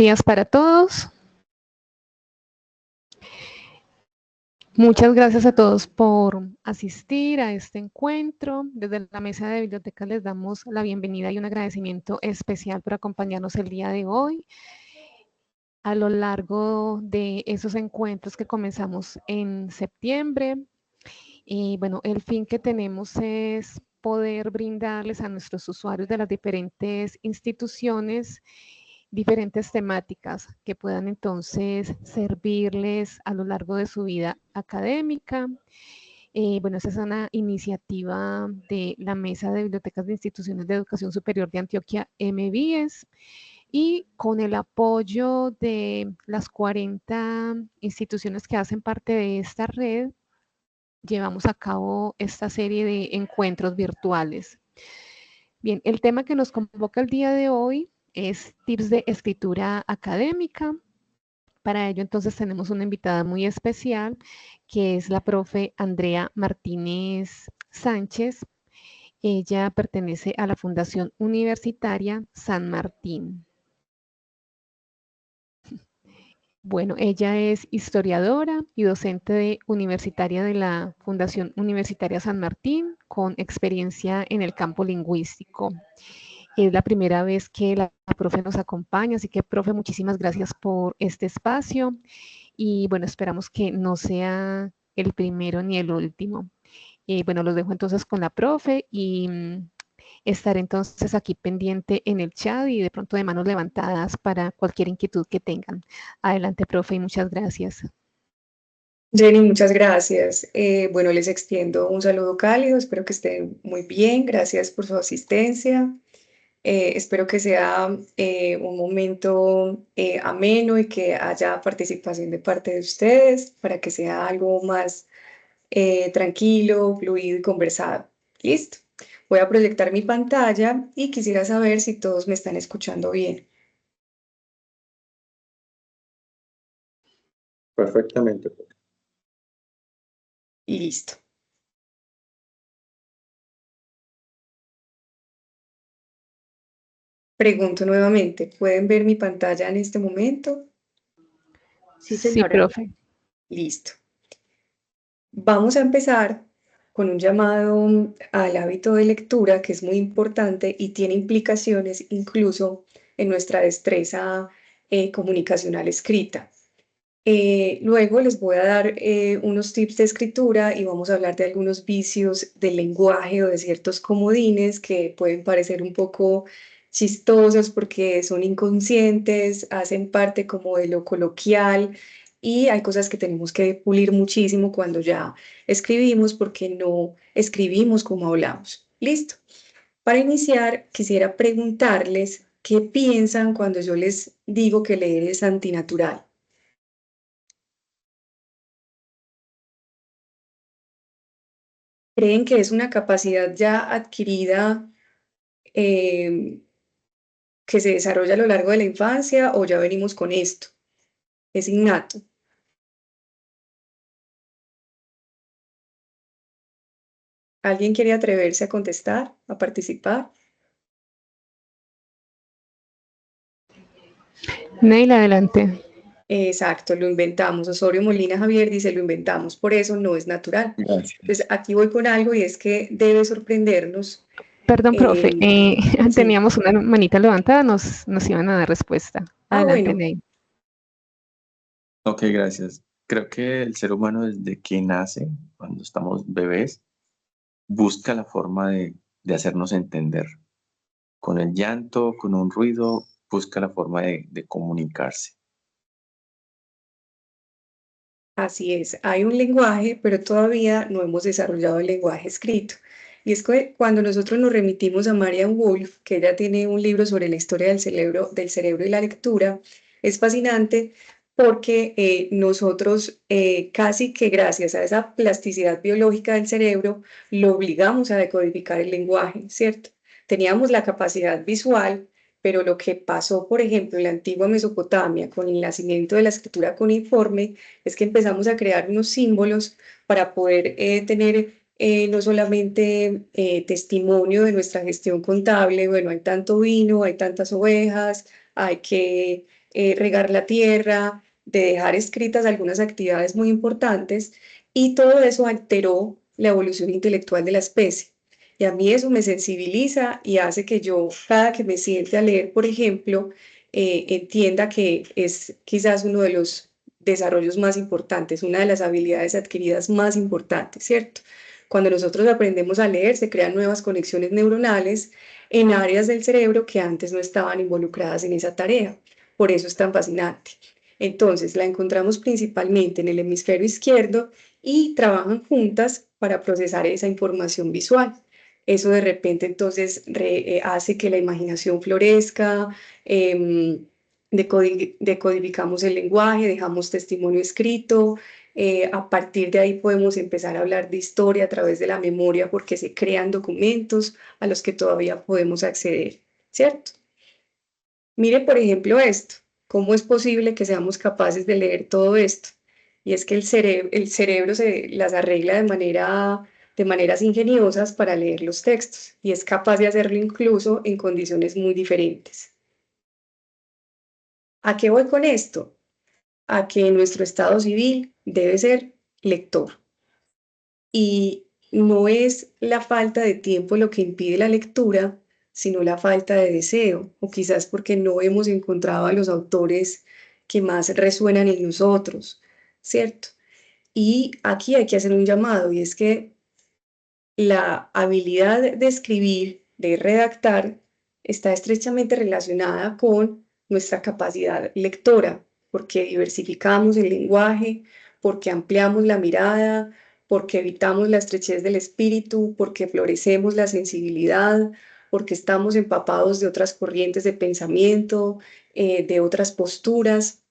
días para todos. Muchas gracias a todos por asistir a este encuentro. Desde la Mesa de Bibliotecas les damos la bienvenida y un agradecimiento especial por acompañarnos el día de hoy. A lo largo de esos encuentros que comenzamos en septiembre, bueno, el fin que tenemos es poder brindarles a nuestros usuarios de las diferentes instituciones diferentes temáticas que puedan entonces servirles a lo largo de su vida académica. Bueno, esa es una iniciativa de la Mesa de Bibliotecas de Instituciones de Educación Superior de Antioquia, MBIES, y con el apoyo de las 40 instituciones que hacen parte de esta red, llevamos a cabo esta serie de encuentros virtuales. Bien, el tema que nos convoca el día de hoy es tips de escritura académica. Para ello, entonces, tenemos una invitada muy especial, que es la profe Andrea Martínez Sánchez. Ella pertenece a la Fundación Universitaria San Martín. Bueno, ella es historiadora y docente universitaria de la Fundación Universitaria San Martín, con experiencia en el campo lingüístico. Es la primera vez que la profe nos acompaña, así que, profe, muchísimas gracias por este espacio y bueno, esperamos que no sea el primero ni el último. Bueno, los dejo entonces con la profe y estaré entonces aquí pendiente en el chat y de pronto de manos levantadas para cualquier inquietud que tengan. Adelante, profe, y muchas gracias. Jenny, muchas gracias. Bueno, les extiendo un saludo cálido, espero que estén muy bien, gracias por su asistencia. Espero que sea un momento ameno y que haya participación de parte de ustedes para que sea algo más tranquilo, fluido y conversado. ¿Listo? Voy a proyectar mi pantalla y quisiera saber si todos me están escuchando bien. Perfectamente. Listo. Pregunto nuevamente, ¿pueden ver mi pantalla en este momento? Sí, señora. Sí, profe. Listo. Vamos a empezar con un llamado al hábito de lectura que es muy importante y tiene implicaciones incluso en nuestra destreza comunicacional escrita. Luego les voy a dar unos tips de escritura y vamos a hablar de algunos vicios del lenguaje o de ciertos comodines que pueden parecer un poco chistosos porque son inconscientes, hacen parte como de lo coloquial y hay cosas que tenemos que pulir muchísimo cuando ya escribimos porque no escribimos como hablamos. ¿Listo? Para iniciar, quisiera preguntarles qué piensan cuando yo les digo que leer es antinatural. ¿Creen que es una capacidad ya adquirida eh, que se desarrolla a lo largo de la infancia o ya venimos con esto? Es innato. ¿Alguien quiere atreverse a contestar, a participar? Neila, adelante. Exacto, lo inventamos. Osorio Molina Javier dice, lo inventamos, por eso no es natural. Gracias. Entonces, aquí voy con algo y es que debe sorprendernos. Perdón, profe, Sí. teníamos una manita levantada, nos iban a dar respuesta. Adelante, Bueno. Neila. Ok, gracias. Creo que el ser humano desde que nace, cuando estamos bebés, busca la forma de hacernos entender. Con el llanto, con un ruido, busca la forma de comunicarse. Así es, hay un lenguaje, pero todavía no hemos desarrollado el lenguaje escrito. Y es que cuando nosotros nos remitimos a Marianne Wolf, que ella tiene un libro sobre la historia del cerebro y la lectura, es fascinante porque nosotros casi que gracias a esa plasticidad biológica del cerebro lo obligamos a decodificar el lenguaje, ¿cierto? Teníamos la capacidad visual, pero lo que pasó, por ejemplo, en la antigua Mesopotamia con el nacimiento de la escritura cuneiforme, es que empezamos a crear unos símbolos para poder tener no solamente testimonio de nuestra gestión contable, bueno, hay tanto vino, hay tantas ovejas, hay que regar la tierra, de dejar escritas algunas actividades muy importantes, y todo eso alteró la evolución intelectual de la especie. Y a mí eso me sensibiliza y hace que yo, cada que me siente a leer, por ejemplo, entienda que es quizás uno de los desarrollos más importantes, una de las habilidades adquiridas más importantes, ¿cierto? Cuando nosotros aprendemos a leer, se crean nuevas conexiones neuronales en áreas del cerebro que antes no estaban involucradas en esa tarea. Por eso es tan fascinante. Entonces, la encontramos principalmente en el hemisferio izquierdo y trabajan juntas para procesar esa información visual. Eso de repente entonces hace que la imaginación florezca, decodificamos el lenguaje, dejamos testimonio escrito, a partir de ahí podemos empezar a hablar de historia a través de la memoria porque se crean documentos a los que todavía podemos acceder, ¿cierto? Mire, por ejemplo, esto. ¿Cómo es posible que seamos capaces de leer todo esto? Y es que el cerebro se las arregla de maneras ingeniosas para leer los textos y es capaz de hacerlo incluso en condiciones muy diferentes. ¿A qué voy con esto? A que nuestro estado civil debe ser lector. Y no es la falta de tiempo lo que impide la lectura, sino la falta de deseo, o quizás porque no hemos encontrado a los autores que más resuenan en nosotros, ¿cierto? Y aquí hay que hacer un llamado, y es que la habilidad de escribir, de redactar, está estrechamente relacionada con nuestra capacidad lectora, porque diversificamos el lenguaje, porque ampliamos la mirada, porque evitamos la estrechez del espíritu, porque florecemos la sensibilidad, porque estamos empapados de otras corrientes de pensamiento, de otras posturas.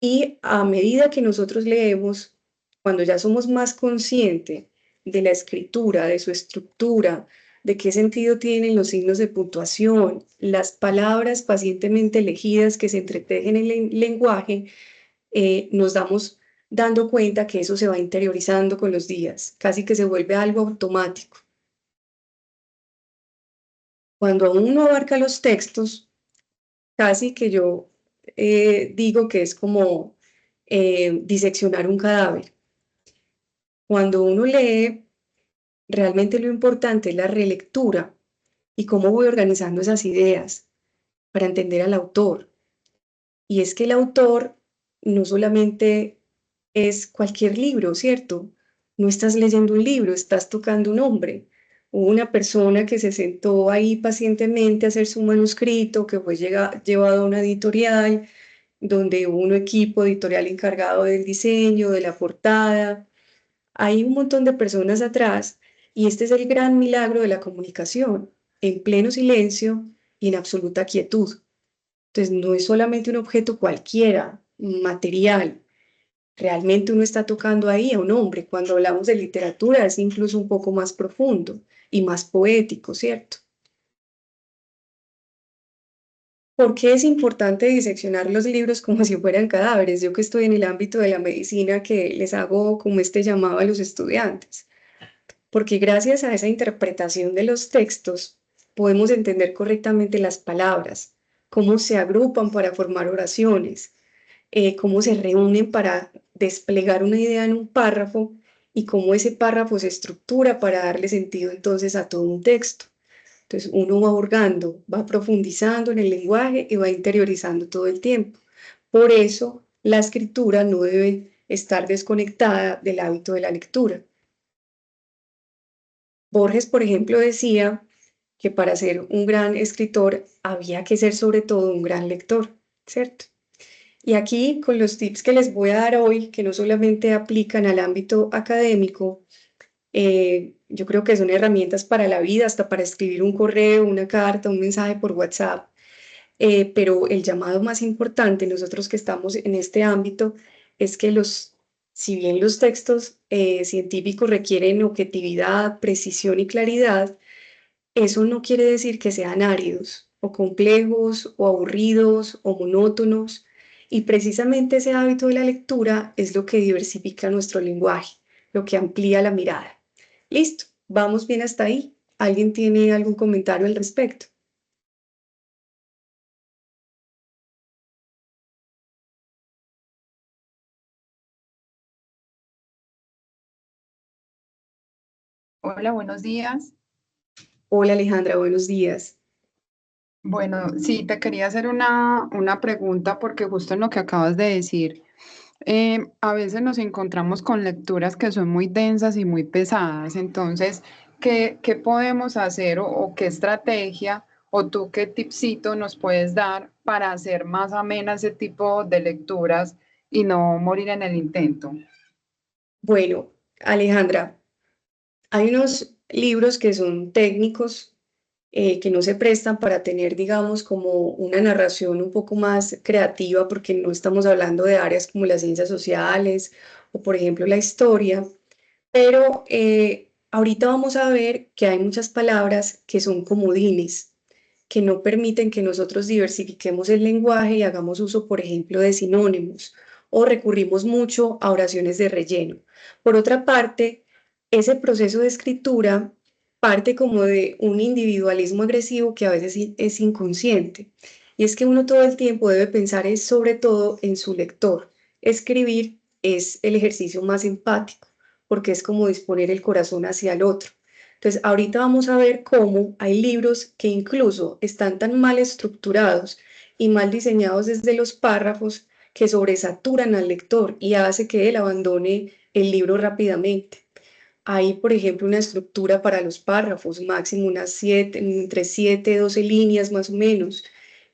Y a medida que nosotros leemos, cuando ya somos más conscientes de la escritura, de su estructura, de qué sentido tienen los signos de puntuación, las palabras pacientemente elegidas que se entretejen en el lenguaje, nos damos dando cuenta que eso se va interiorizando con los días, casi que se vuelve algo automático. Cuando uno abarca los textos, casi que yo digo que es como diseccionar un cadáver. Cuando uno lee, realmente lo importante es la relectura y cómo voy organizando esas ideas para entender al autor. Y es que el autor no solamente es cualquier libro, ¿cierto? No estás leyendo un libro, estás tocando un hombre. Hubo una persona que se sentó ahí pacientemente a hacer su manuscrito, que fue llevado a una editorial, donde hubo un equipo editorial encargado del diseño, de la portada. Hay un montón de personas atrás y este es el gran milagro de la comunicación, en pleno silencio y en absoluta quietud. Entonces, no es solamente un objeto cualquiera, material. Realmente uno está tocando ahí a un hombre. Cuando hablamos de literatura es incluso un poco más profundo y más poético, ¿cierto? ¿Por qué es importante diseccionar los libros como si fueran cadáveres? Yo que estoy en el ámbito de la medicina, que les hago como este llamado a los estudiantes. Porque gracias a esa interpretación de los textos podemos entender correctamente las palabras, cómo se agrupan para formar oraciones, cómo se reúnen para desplegar una idea en un párrafo y cómo ese párrafo se estructura para darle sentido entonces a todo un texto. Entonces uno va hurgando, va profundizando en el lenguaje y va interiorizando todo el tiempo. Por eso la escritura no debe estar desconectada del hábito de la lectura. Borges, por ejemplo, decía que para ser un gran escritor había que ser sobre todo un gran lector, ¿cierto? Y aquí, con los tips que les voy a dar hoy, que no solamente aplican al ámbito académico, yo creo que son herramientas para la vida, hasta para escribir un correo, una carta, un mensaje por WhatsApp. Pero el llamado más importante, nosotros que estamos en este ámbito, es que si bien los textos científicos requieren objetividad, precisión y claridad, eso no quiere decir que sean áridos o complejos o aburridos o monótonos. Y precisamente ese hábito de la lectura es lo que diversifica nuestro lenguaje, lo que amplía la mirada. Listo, vamos bien hasta ahí. ¿Alguien tiene algún comentario al respecto? Hola, buenos días. Hola Alejandra, buenos días. Bueno, sí, te quería hacer una pregunta porque justo en lo que acabas de decir, a veces nos encontramos con lecturas que son muy densas y muy pesadas. Entonces, ¿qué podemos hacer o qué estrategia o tú qué tipsito nos puedes dar para hacer más amena ese tipo de lecturas y no morir en el intento? Bueno, Alejandra, hay unos libros que son técnicos que no se prestan para tener, digamos, como una narración un poco más creativa, porque no estamos hablando de áreas como las ciencias sociales o, por ejemplo, la historia, pero ahorita vamos a ver que hay muchas palabras que son comodines, que no permiten que nosotros diversifiquemos el lenguaje y hagamos uso, por ejemplo, de sinónimos o recurrimos mucho a oraciones de relleno. Por otra parte, ese proceso de escritura parte como de un individualismo agresivo que a veces es inconsciente. Y es que uno todo el tiempo debe pensar es sobre todo en su lector. Escribir es el ejercicio más empático porque es como disponer el corazón hacia el otro. Entonces, ahorita vamos a ver cómo hay libros que incluso están tan mal estructurados y mal diseñados desde los párrafos que sobresaturan al lector y hace que él abandone el libro rápidamente. Hay, por ejemplo, una estructura para los párrafos, máximo unas 7, entre 7 y 12 líneas más o menos.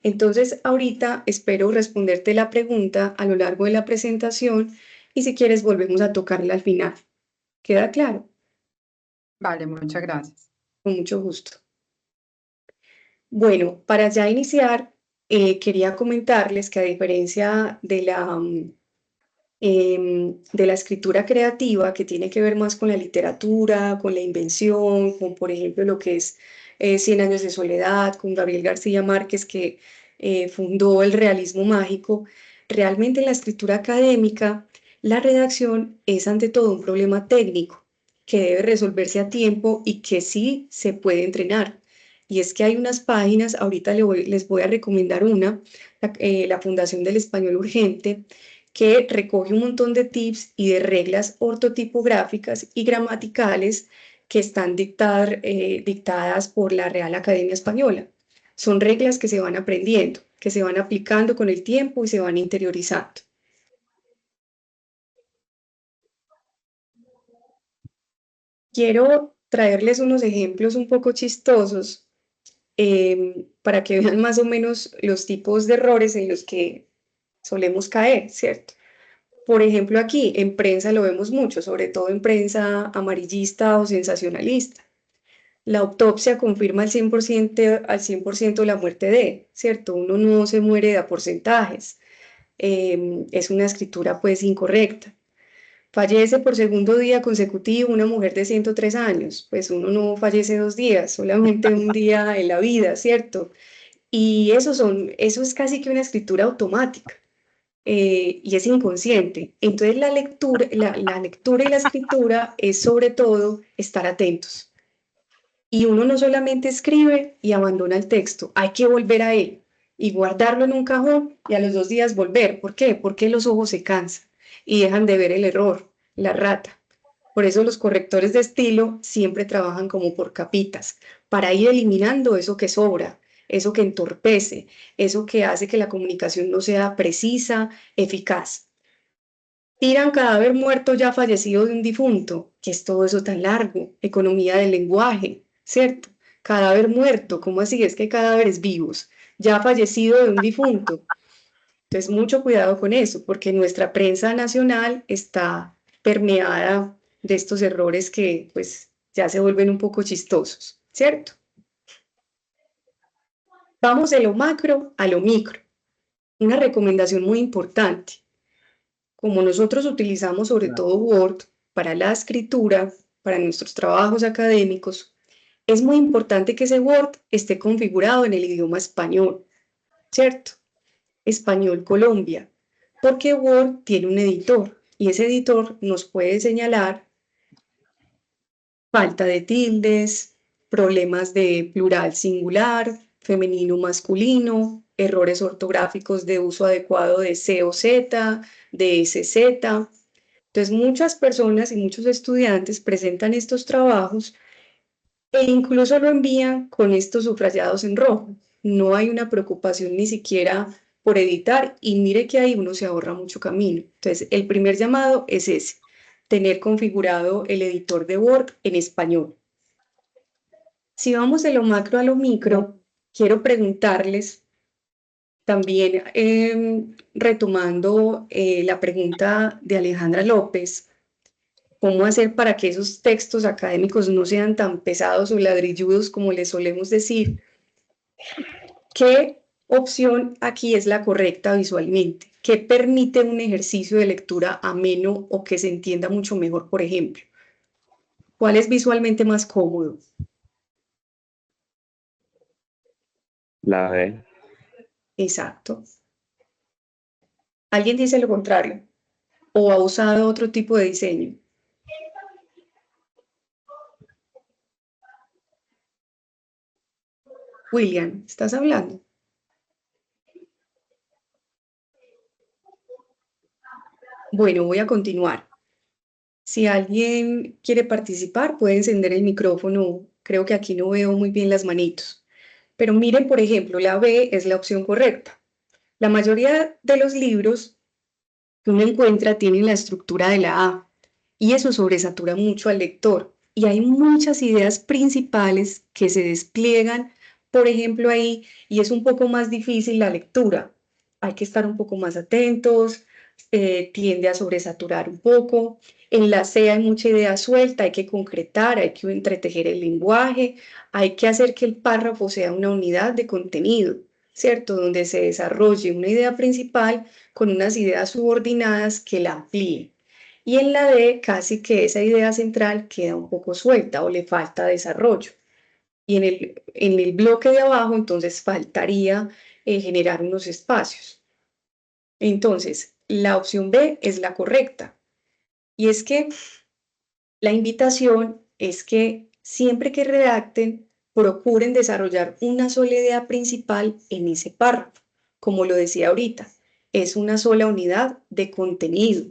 Entonces, ahorita espero responderte la pregunta a lo largo de la presentación y si quieres volvemos a tocarla al final. ¿Queda claro? Vale, muchas gracias. Con mucho gusto. Bueno, para ya iniciar, quería comentarles que a diferencia de la escritura creativa, que tiene que ver más con la literatura, con la invención, con, por ejemplo, lo que es Cien años de soledad, con Gabriel García Márquez, que fundó el realismo mágico, realmente en la escritura académica, la redacción es ante todo un problema técnico que debe resolverse a tiempo y que sí se puede entrenar. Y es que hay unas páginas, ahorita les voy a recomendar una, la Fundación del Español Urgente, que recoge un montón de tips y de reglas ortotipográficas y gramaticales que están dictadas por la Real Academia Española. Son reglas que se van aprendiendo, que se van aplicando con el tiempo y se van interiorizando. Quiero traerles unos ejemplos un poco chistosos para que vean más o menos los tipos de errores en los que solemos caer, ¿cierto? Por ejemplo, aquí en prensa lo vemos mucho, sobre todo en prensa amarillista o sensacionalista. La autopsia confirma al 100% la muerte de, ¿cierto? Uno no se muere a porcentajes. Es una escritura pues incorrecta. Fallece por segundo día consecutivo una mujer de 103 años. Pues uno no fallece 2 días, solamente un día en la vida, ¿cierto? Y eso es casi que una escritura automática y es inconsciente. Entonces la lectura y la escritura es sobre todo estar atentos. Y uno no solamente escribe y abandona el texto, hay que volver a él y guardarlo en un cajón y a los 2 días volver. ¿Por qué? Porque los ojos se cansan y dejan de ver el error, la rata. Por eso los correctores de estilo siempre trabajan como por capitas, para ir eliminando eso que sobra, eso que entorpece, eso que hace que la comunicación no sea precisa, eficaz. Tiran cadáver muerto ya fallecido de un difunto. ¿Qué es todo eso tan largo? Economía del lenguaje, ¿cierto? Cadáver muerto, ¿cómo así? Es que hay cadáveres vivos, ya fallecido de un difunto. Entonces, mucho cuidado con eso, porque nuestra prensa nacional está permeada de estos errores que pues ya se vuelven un poco chistosos, ¿cierto? Vamos de lo macro a lo micro. Una recomendación muy importante. Como nosotros utilizamos sobre todo Word para la escritura, para nuestros trabajos académicos, es muy importante que ese Word esté configurado en el idioma español, ¿cierto? Español Colombia, porque Word tiene un editor y ese editor nos puede señalar falta de tildes, problemas de plural singular, femenino masculino, errores ortográficos de uso adecuado de C o Z, de SZ. Entonces, muchas personas y muchos estudiantes presentan estos trabajos e incluso lo envían con estos subrayados en rojo. No hay una preocupación ni siquiera por editar y mire que ahí uno se ahorra mucho camino. Entonces, el primer llamado es ese, tener configurado el editor de Word en español. Si vamos de lo macro a lo micro, quiero preguntarles también, retomando la pregunta de Alejandra López, ¿cómo hacer para que esos textos académicos no sean tan pesados o ladrilludos como les solemos decir? ¿Qué opción aquí es la correcta visualmente? ¿Qué permite un ejercicio de lectura ameno o que se entienda mucho mejor, por ejemplo? ¿Cuál es visualmente más cómodo? La B. Exacto. ¿Alguien dice lo contrario? ¿O ha usado otro tipo de diseño? William, ¿estás hablando? Bueno, voy a continuar. Si alguien quiere participar, puede encender el micrófono. Creo que aquí no veo muy bien las manitos. Pero miren, por ejemplo, la B es la opción correcta. La mayoría de los libros que uno encuentra tienen la estructura de la A y eso sobresatura mucho al lector. Y hay muchas ideas principales que se despliegan, por ejemplo, ahí, y es un poco más difícil la lectura. Hay que estar un poco más atentos, tiende a sobresaturar un poco. En la C hay mucha idea suelta, hay que concretar, hay que entretejer el lenguaje, hay que hacer que el párrafo sea una unidad de contenido, ¿cierto? Donde se desarrolle una idea principal con unas ideas subordinadas que la amplíen. Y en la D casi que esa idea central queda un poco suelta o le falta desarrollo. Y en el bloque de abajo entonces faltaría generar unos espacios. Entonces, la opción B es la correcta. Y es que la invitación es que siempre que redacten, procuren desarrollar una sola idea principal en ese párrafo. Como lo decía ahorita, es una sola unidad de contenido.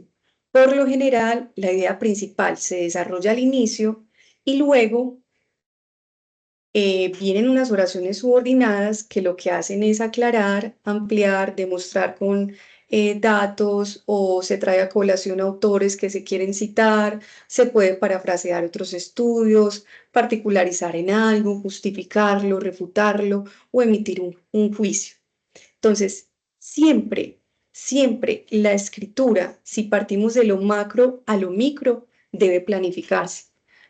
Por lo general, la idea principal se desarrolla al inicio y luego vienen unas oraciones subordinadas que lo que hacen es aclarar, ampliar, demostrar con datos o se trae a colación autores que se quieren citar, se puede parafrasear otros estudios, particularizar en algo, justificarlo, refutarlo o emitir un juicio. Entonces, siempre, siempre la escritura, si partimos de lo macro a lo micro, debe planificarse.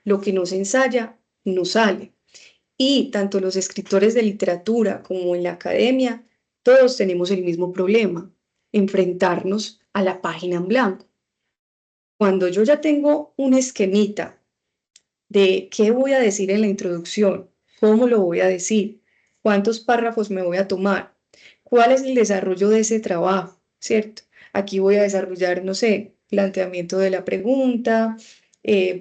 Lo que no se ensaya, no sale. Y tanto los escritores de literatura como en la academia, todos tenemos el mismo problema, enfrentarnos a la página en blanco. Cuando yo ya tengo un esquemita de qué voy a decir en la introducción, cómo lo voy a decir, cuántos párrafos me voy a tomar, cuál es el desarrollo de ese trabajo, ¿cierto? Aquí voy a desarrollar, no sé, planteamiento de la pregunta,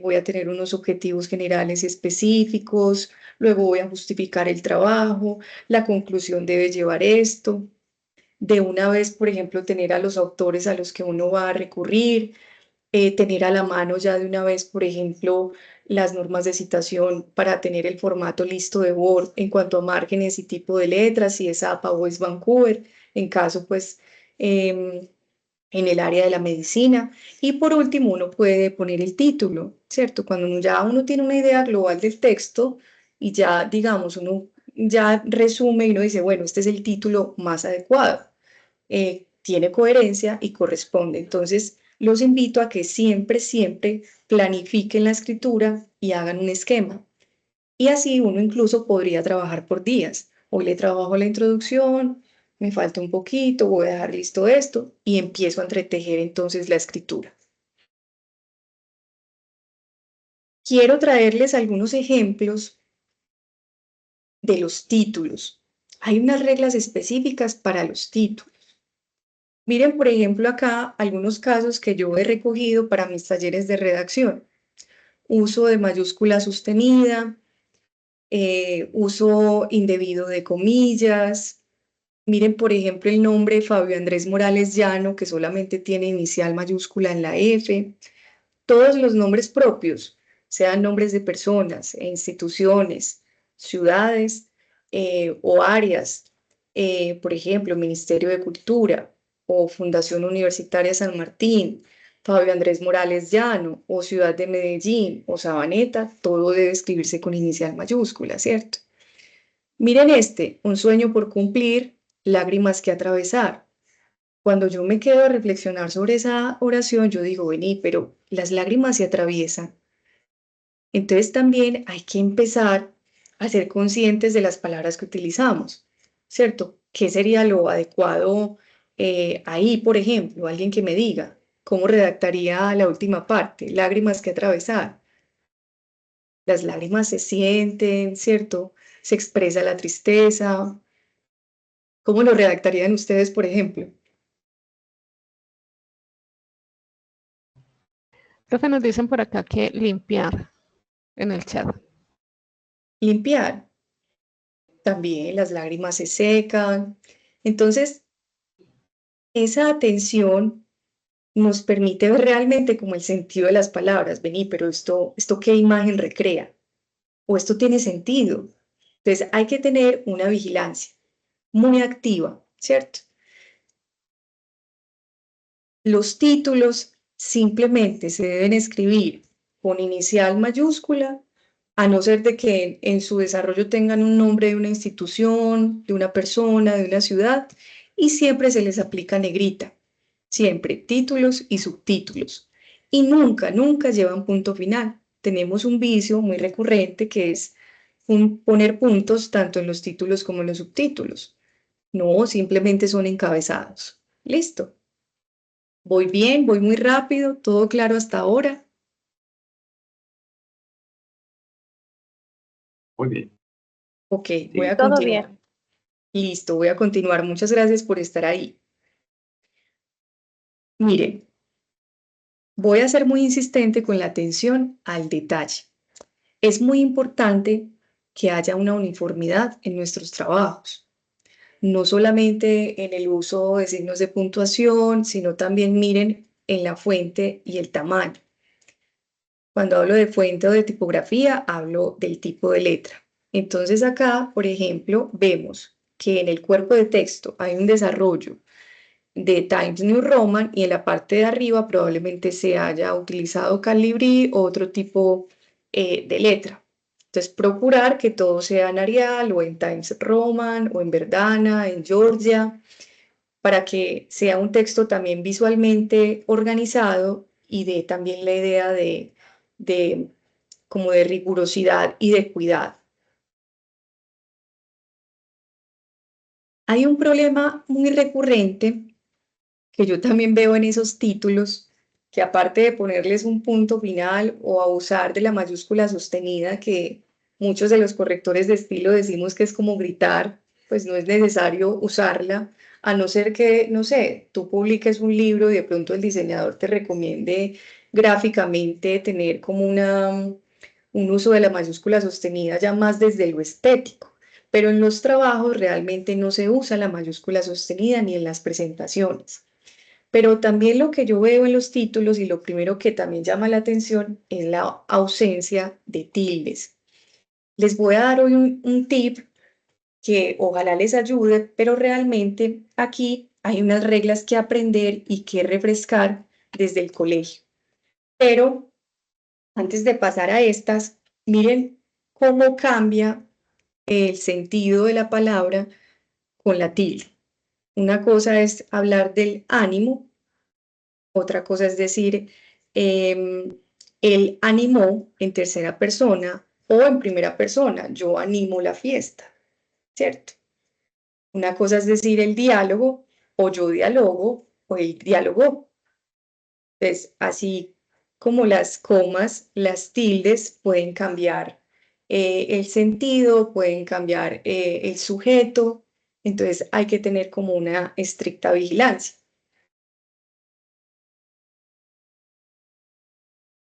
voy a tener unos objetivos generales y específicos, luego voy a justificar el trabajo, la conclusión debe llevar esto. De una vez, por ejemplo, tener a los autores a los que uno va a recurrir, tener a la mano ya de una vez, por ejemplo, las normas de citación para tener el formato listo de Word en cuanto a márgenes y tipo de letras, si es APA o es Vancouver, en caso, pues, en el área de la medicina. Y por último, uno puede poner el título, ¿cierto? Cuando ya uno tiene una idea global del texto y ya, digamos, uno ya resume y uno dice, bueno, este es el título más adecuado. Tiene coherencia y corresponde. Entonces, los invito a que siempre, siempre planifiquen la escritura y hagan un esquema. Y así uno incluso podría trabajar por días. Hoy le trabajo la introducción, me falta un poquito, voy a dejar listo esto y empiezo a entretejer entonces la escritura. Quiero traerles algunos ejemplos de los títulos. Hay unas reglas específicas para los títulos. Miren, por ejemplo, acá algunos casos que yo he recogido para mis talleres de redacción. Uso de mayúscula sostenida, uso indebido de comillas. Miren, por ejemplo, el nombre Fabio Andrés Morales Llano, que solamente tiene inicial mayúscula en la F. Todos los nombres propios sean nombres de personas, e instituciones, ciudades o áreas, por ejemplo, Ministerio de Cultura o Fundación Universitaria San Martín, Fabio Andrés Morales Llano o Ciudad de Medellín o Sabaneta, todo debe escribirse con inicial mayúscula, ¿cierto? Miren un sueño por cumplir, lágrimas que atravesar. Cuando yo me quedo a reflexionar sobre esa oración, yo digo, vení, pero las lágrimas se atraviesan. Entonces también hay que empezar a ser conscientes de las palabras que utilizamos, ¿cierto? ¿Qué sería lo adecuado ahí, por ejemplo? Alguien que me diga, ¿cómo redactaría la última parte? Lágrimas que atravesar. Las lágrimas se sienten, ¿cierto? Se expresa la tristeza. ¿Cómo lo redactarían ustedes, por ejemplo? Profe, nos dicen por acá que limpiar en el chat. Limpiar. También las lágrimas se secan. Entonces, esa atención nos permite ver realmente como el sentido de las palabras. Vení, pero esto ¿qué imagen recrea? ¿O esto tiene sentido? Entonces, hay que tener una vigilancia muy activa, ¿cierto? Los títulos simplemente se deben escribir con inicial mayúscula, a no ser de que en su desarrollo tengan un nombre de una institución, de una persona, de una ciudad, y siempre se les aplica negrita. Siempre títulos y subtítulos. Y nunca, nunca llevan punto final. Tenemos un vicio muy recurrente que es poner puntos tanto en los títulos como en los subtítulos. No, simplemente son encabezados. Listo. Voy bien, voy muy rápido, todo claro hasta ahora. Muy bien. Ok, voy a Todo continuar. bien. Listo, voy a continuar. Muchas gracias por estar ahí. Miren, voy a ser muy insistente con la atención al detalle. Es muy importante que haya una uniformidad en nuestros trabajos, no solamente en el uso de signos de puntuación, sino también miren en la fuente y el tamaño. Cuando hablo de fuente o de tipografía, hablo del tipo de letra. Entonces acá, por ejemplo, vemos que en el cuerpo de texto hay un desarrollo de Times New Roman y en la parte de arriba probablemente se haya utilizado Calibri o otro tipo de letra. Entonces, procurar que todo sea en Arial o en Times Roman o en Verdana, en Georgia, para que sea un texto también visualmente organizado y dé también la idea de como de rigurosidad y de cuidado. Hay un problema muy recurrente que yo también veo en esos títulos, que aparte de ponerles un punto final o abusar de la mayúscula sostenida, que muchos de los correctores de estilo decimos que es como gritar, pues no es necesario usarla, a no ser que, no sé, tú publiques un libro y de pronto el diseñador te recomiende gráficamente tener como un uso de la mayúscula sostenida ya más desde lo estético. Pero en los trabajos realmente no se usa la mayúscula sostenida ni en las presentaciones. Pero también lo que yo veo en los títulos y lo primero que también llama la atención es la ausencia de tildes. Les voy a dar hoy un tip que ojalá les ayude, pero realmente aquí hay unas reglas que aprender y que refrescar desde el colegio. Pero antes de pasar a estas, miren cómo cambia el sentido de la palabra con la tilde. Una cosa es hablar del ánimo. Otra cosa es decir, él animó en tercera persona o en primera persona, yo animo la fiesta, ¿cierto? Una cosa es decir el diálogo o yo dialogo o él dialogó. Entonces, así como las comas, las tildes pueden cambiar el sentido, pueden cambiar el sujeto, entonces hay que tener como una estricta vigilancia.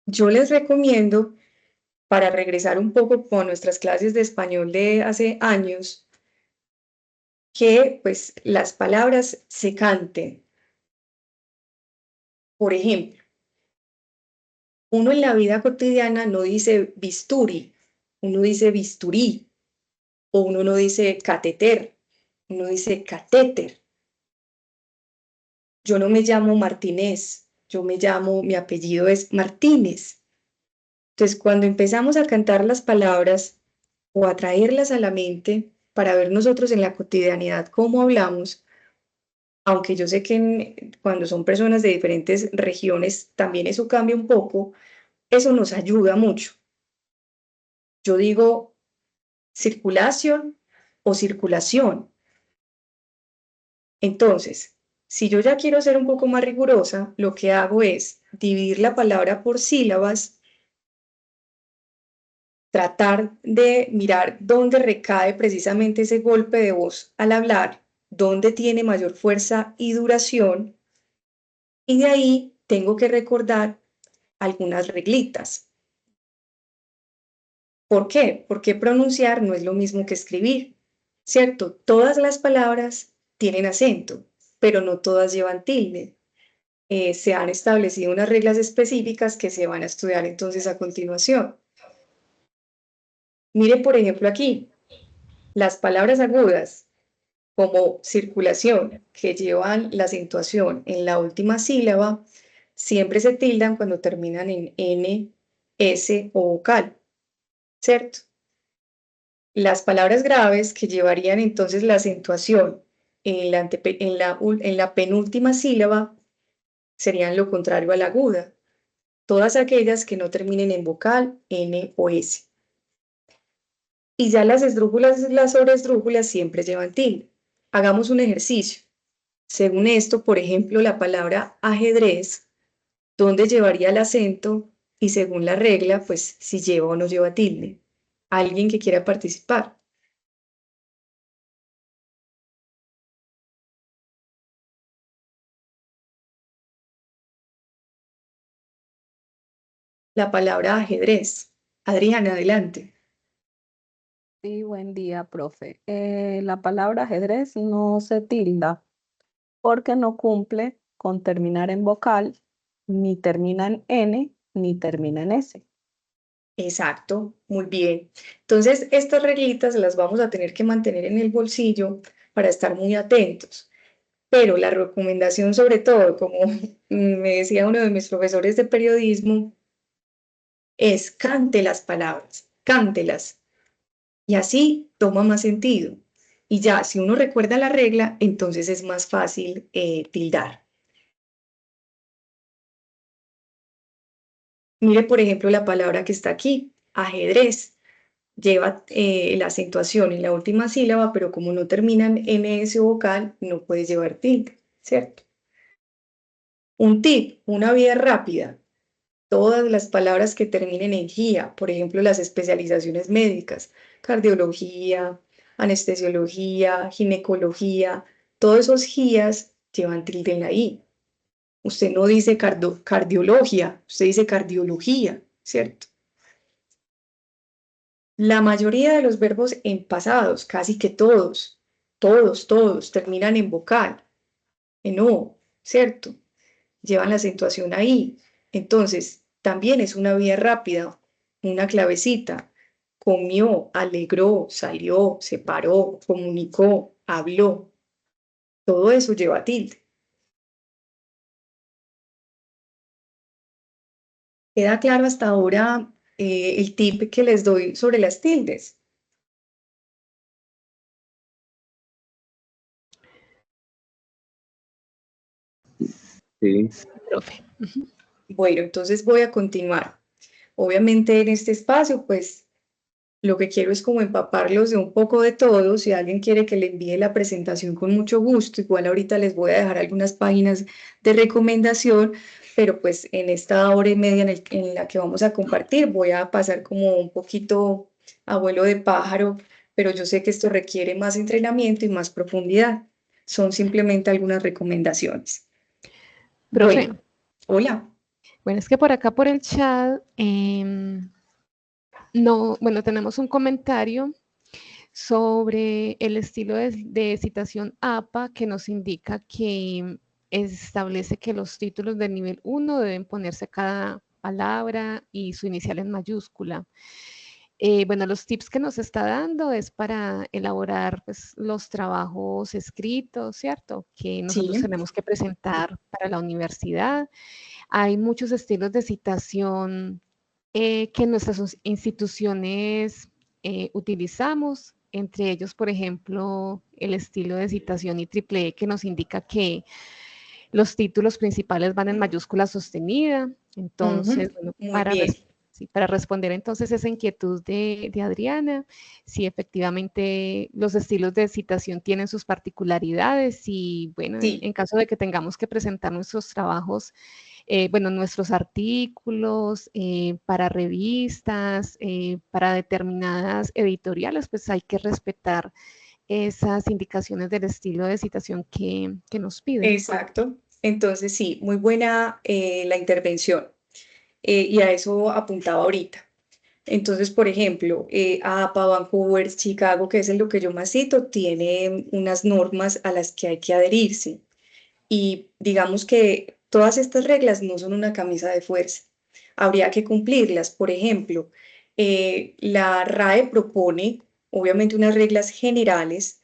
Yo les recomiendo, para regresar un poco con nuestras clases de español de hace años, que pues las palabras se canten. Por ejemplo, Uno en la vida cotidiana no dice bisturi, uno dice bisturí, o uno no dice catéter, uno dice catéter. Yo no me llamo Martínez, mi apellido es Martínez. Entonces, cuando empezamos a cantar las palabras o a traerlas a la mente para ver nosotros en la cotidianidad cómo hablamos, aunque yo sé que cuando son personas de diferentes regiones también eso cambia un poco, eso nos ayuda mucho. Yo digo circulación o circulación. Entonces, si yo ya quiero ser un poco más rigurosa, lo que hago es dividir la palabra por sílabas, tratar de mirar dónde recae precisamente ese golpe de voz al hablar, dónde tiene mayor fuerza y duración, y de ahí tengo que recordar algunas reglitas. ¿Por qué? Porque pronunciar no es lo mismo que escribir, ¿cierto? Todas las palabras tienen acento, pero no todas llevan tilde. Se han establecido unas reglas específicas que se van a estudiar entonces a continuación. Mire, por ejemplo, aquí, las palabras agudas como circulación, que llevan la acentuación en la última sílaba, siempre se tildan cuando terminan en N, S o vocal, ¿cierto? Las palabras graves que llevarían entonces la acentuación en la penúltima sílaba serían lo contrario a la aguda, todas aquellas que no terminen en vocal, N o S. Y ya las esdrújulas y las sobresdrújulas siempre llevan tilde. Hagamos un ejercicio. Según esto, por ejemplo, la palabra ajedrez, ¿dónde llevaría el acento? Y según la regla, pues si lleva o no lleva tilde. ¿Alguien que quiera participar? La palabra ajedrez. Adriana, adelante. Sí, buen día, profe. La palabra ajedrez no se tilda porque no cumple con terminar en vocal, ni termina en N, ni termina en S. Exacto, muy bien. Entonces, estas reglitas las vamos a tener que mantener en el bolsillo para estar muy atentos. Pero la recomendación sobre todo, como me decía uno de mis profesores de periodismo, es cante las palabras, cántelas. Y así toma más sentido. Y ya, si uno recuerda la regla, entonces es más fácil tildar. Mire, por ejemplo, la palabra que está aquí, ajedrez. Lleva la acentuación en la última sílaba, pero como no termina en NS vocal, no puede llevar tilde, ¿cierto? Un tip, una vía rápida. Todas las palabras que terminen en GIA, por ejemplo, las especializaciones médicas, cardiología, anestesiología, ginecología, todos esos GIAs llevan tilde en la I. Usted no dice cardiología, usted dice cardiología, ¿cierto? La mayoría de los verbos en pasados, casi que todos, terminan en vocal, en O, ¿cierto? Llevan la acentuación ahí. Entonces, también es una vía rápida, una clavecita. Comió, alegró, salió, se paró, comunicó, habló. Todo eso lleva tilde. ¿Queda claro hasta ahora el tip que les doy sobre las tildes? Sí. Profe. Bueno, entonces voy a continuar. Obviamente en este espacio, pues lo que quiero es como empaparlos de un poco de todo. Si alguien quiere que le envíe la presentación con mucho gusto, igual ahorita les voy a dejar algunas páginas de recomendación, pero pues en esta hora y media en la que vamos a compartir voy a pasar como un poquito a vuelo de pájaro, pero yo sé que esto requiere más entrenamiento y más profundidad. Son simplemente algunas recomendaciones. Profe, Bueno, hola. bueno, es que por acá por el chat, no, bueno, tenemos un comentario sobre el estilo de citación APA que nos indica que establece que los títulos del nivel 1 deben ponerse cada palabra y su inicial en mayúscula. Bueno, los tips que nos está dando es para elaborar pues, los trabajos escritos, ¿cierto? Que nosotros Sí. tenemos que presentar para la universidad. Hay muchos estilos de citación que nuestras instituciones utilizamos, entre ellos, por ejemplo, el estilo de citación IEEE, que nos indica que los títulos principales van en mayúscula sostenida. Entonces, bueno, Muy bien. para responder entonces esa inquietud de Adriana, sí, efectivamente los estilos de citación tienen sus particularidades y bueno, Sí. en caso de que tengamos que presentar nuestros trabajos, bueno, nuestros artículos para revistas, para determinadas editoriales, pues hay que respetar esas indicaciones del estilo de citación que nos piden. Exacto. Entonces, sí, muy buena la intervención. Y a eso apuntaba ahorita. Entonces, por ejemplo, APA, Vancouver, Chicago, que es en lo que yo más cito, tiene unas normas a las que hay que adherirse. Y digamos que todas estas reglas no son una camisa de fuerza. Habría que cumplirlas. Por ejemplo, la RAE propone, obviamente, unas reglas generales,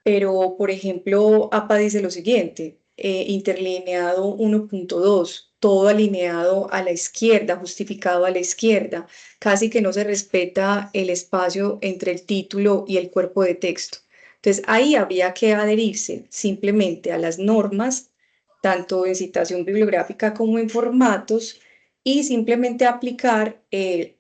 pero, por ejemplo, APA dice lo siguiente, interlineado 1.2, todo alineado a la izquierda, justificado a la izquierda, casi que no se respeta el espacio entre el título y el cuerpo de texto. Entonces, ahí habría que adherirse simplemente a las normas, tanto en citación bibliográfica como en formatos, y simplemente aplicar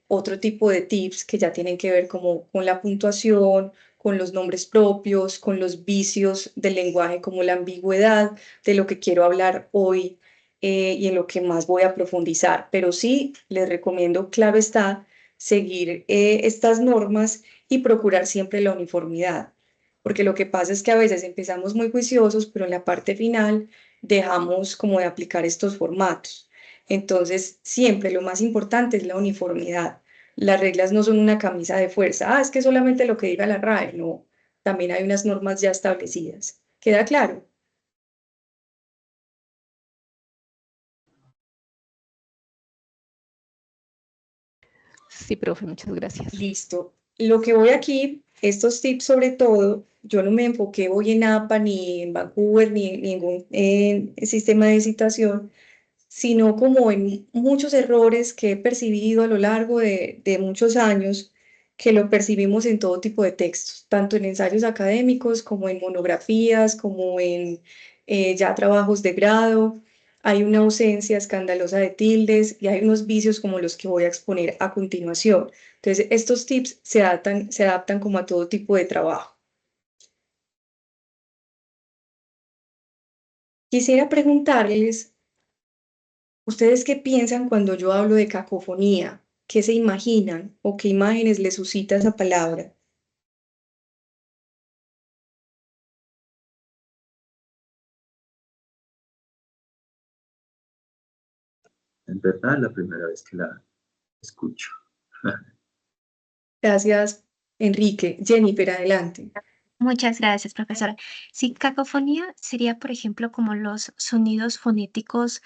otro tipo de tips que ya tienen que ver como con la puntuación, con los nombres propios, con los vicios del lenguaje como la ambigüedad, de lo que quiero hablar hoy y en lo que más voy a profundizar. Pero sí, les recomiendo, claro está, seguir estas normas y procurar siempre la uniformidad. Porque lo que pasa es que a veces empezamos muy juiciosos, pero en la parte final dejamos como de aplicar estos formatos. Entonces, siempre lo más importante es la uniformidad. Las reglas no son una camisa de fuerza. Ah, es que solamente lo que diga la RAE. No, también hay unas normas ya establecidas. ¿Queda claro? Sí, profe, muchas gracias. Listo. Lo que voy aquí, estos tips sobre todo, yo no me enfoqué hoy en APA, ni en Vancouver, ni en ningún sistema de citación, sino como en muchos errores que he percibido a lo largo de muchos años, que lo percibimos en todo tipo de textos, tanto en ensayos académicos como en monografías, como en ya trabajos de grado. Hay una ausencia escandalosa de tildes y hay unos vicios como los que voy a exponer a continuación. Entonces, estos tips se adaptan como a todo tipo de trabajo. Quisiera preguntarles, ¿ustedes qué piensan cuando yo hablo de cacofonía? ¿Qué se imaginan o qué imágenes les suscita esa palabra? En verdad, la primera vez que la escucho. Gracias, Enrique. Jennifer, adelante. Muchas gracias, profesora. Sí, cacofonía sería, por ejemplo, como los sonidos fonéticos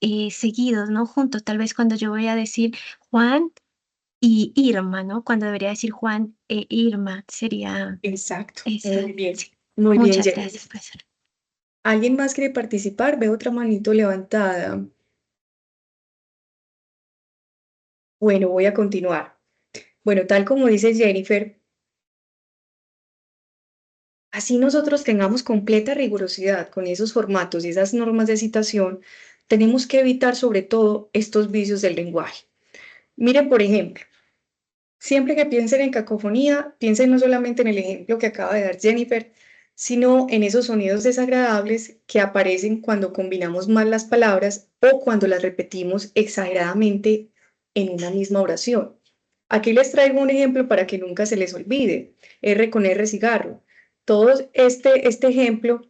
seguidos, ¿no? Juntos, tal vez cuando yo voy a decir Juan y Irma, ¿no? Cuando debería decir Juan e Irma, sería Exacto. esa. Muy bien. Sí. Muy bien, Muchas Jennifer. gracias, profesora. ¿Alguien más quiere participar? Veo otra manito levantada. Bueno, voy a continuar. Bueno, tal como dice Jennifer, así nosotros tengamos completa rigurosidad con esos formatos y esas normas de citación, tenemos que evitar sobre todo estos vicios del lenguaje. Miren, por ejemplo, siempre que piensen en cacofonía, piensen no solamente en el ejemplo que acaba de dar Jennifer, sino en esos sonidos desagradables que aparecen cuando combinamos mal las palabras o cuando las repetimos exageradamente en una misma oración. Aquí les traigo un ejemplo para que nunca se les olvide. R con R cigarro. Todo este ejemplo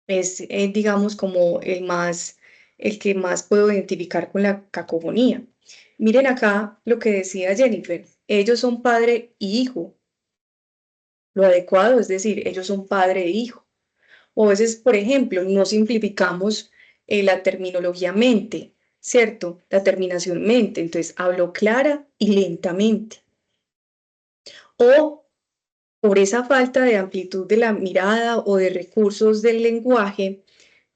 es, digamos, como el que más puedo identificar con la cacofonía. Miren acá lo que decía Jennifer. Ellos son padre y hijo. Lo adecuado es decir, ellos son padre e hijo. O a veces, por ejemplo, no simplificamos la terminología mente. ¿cierto? La terminación mente, entonces hablo clara y lentamente. O por esa falta de amplitud de la mirada o de recursos del lenguaje,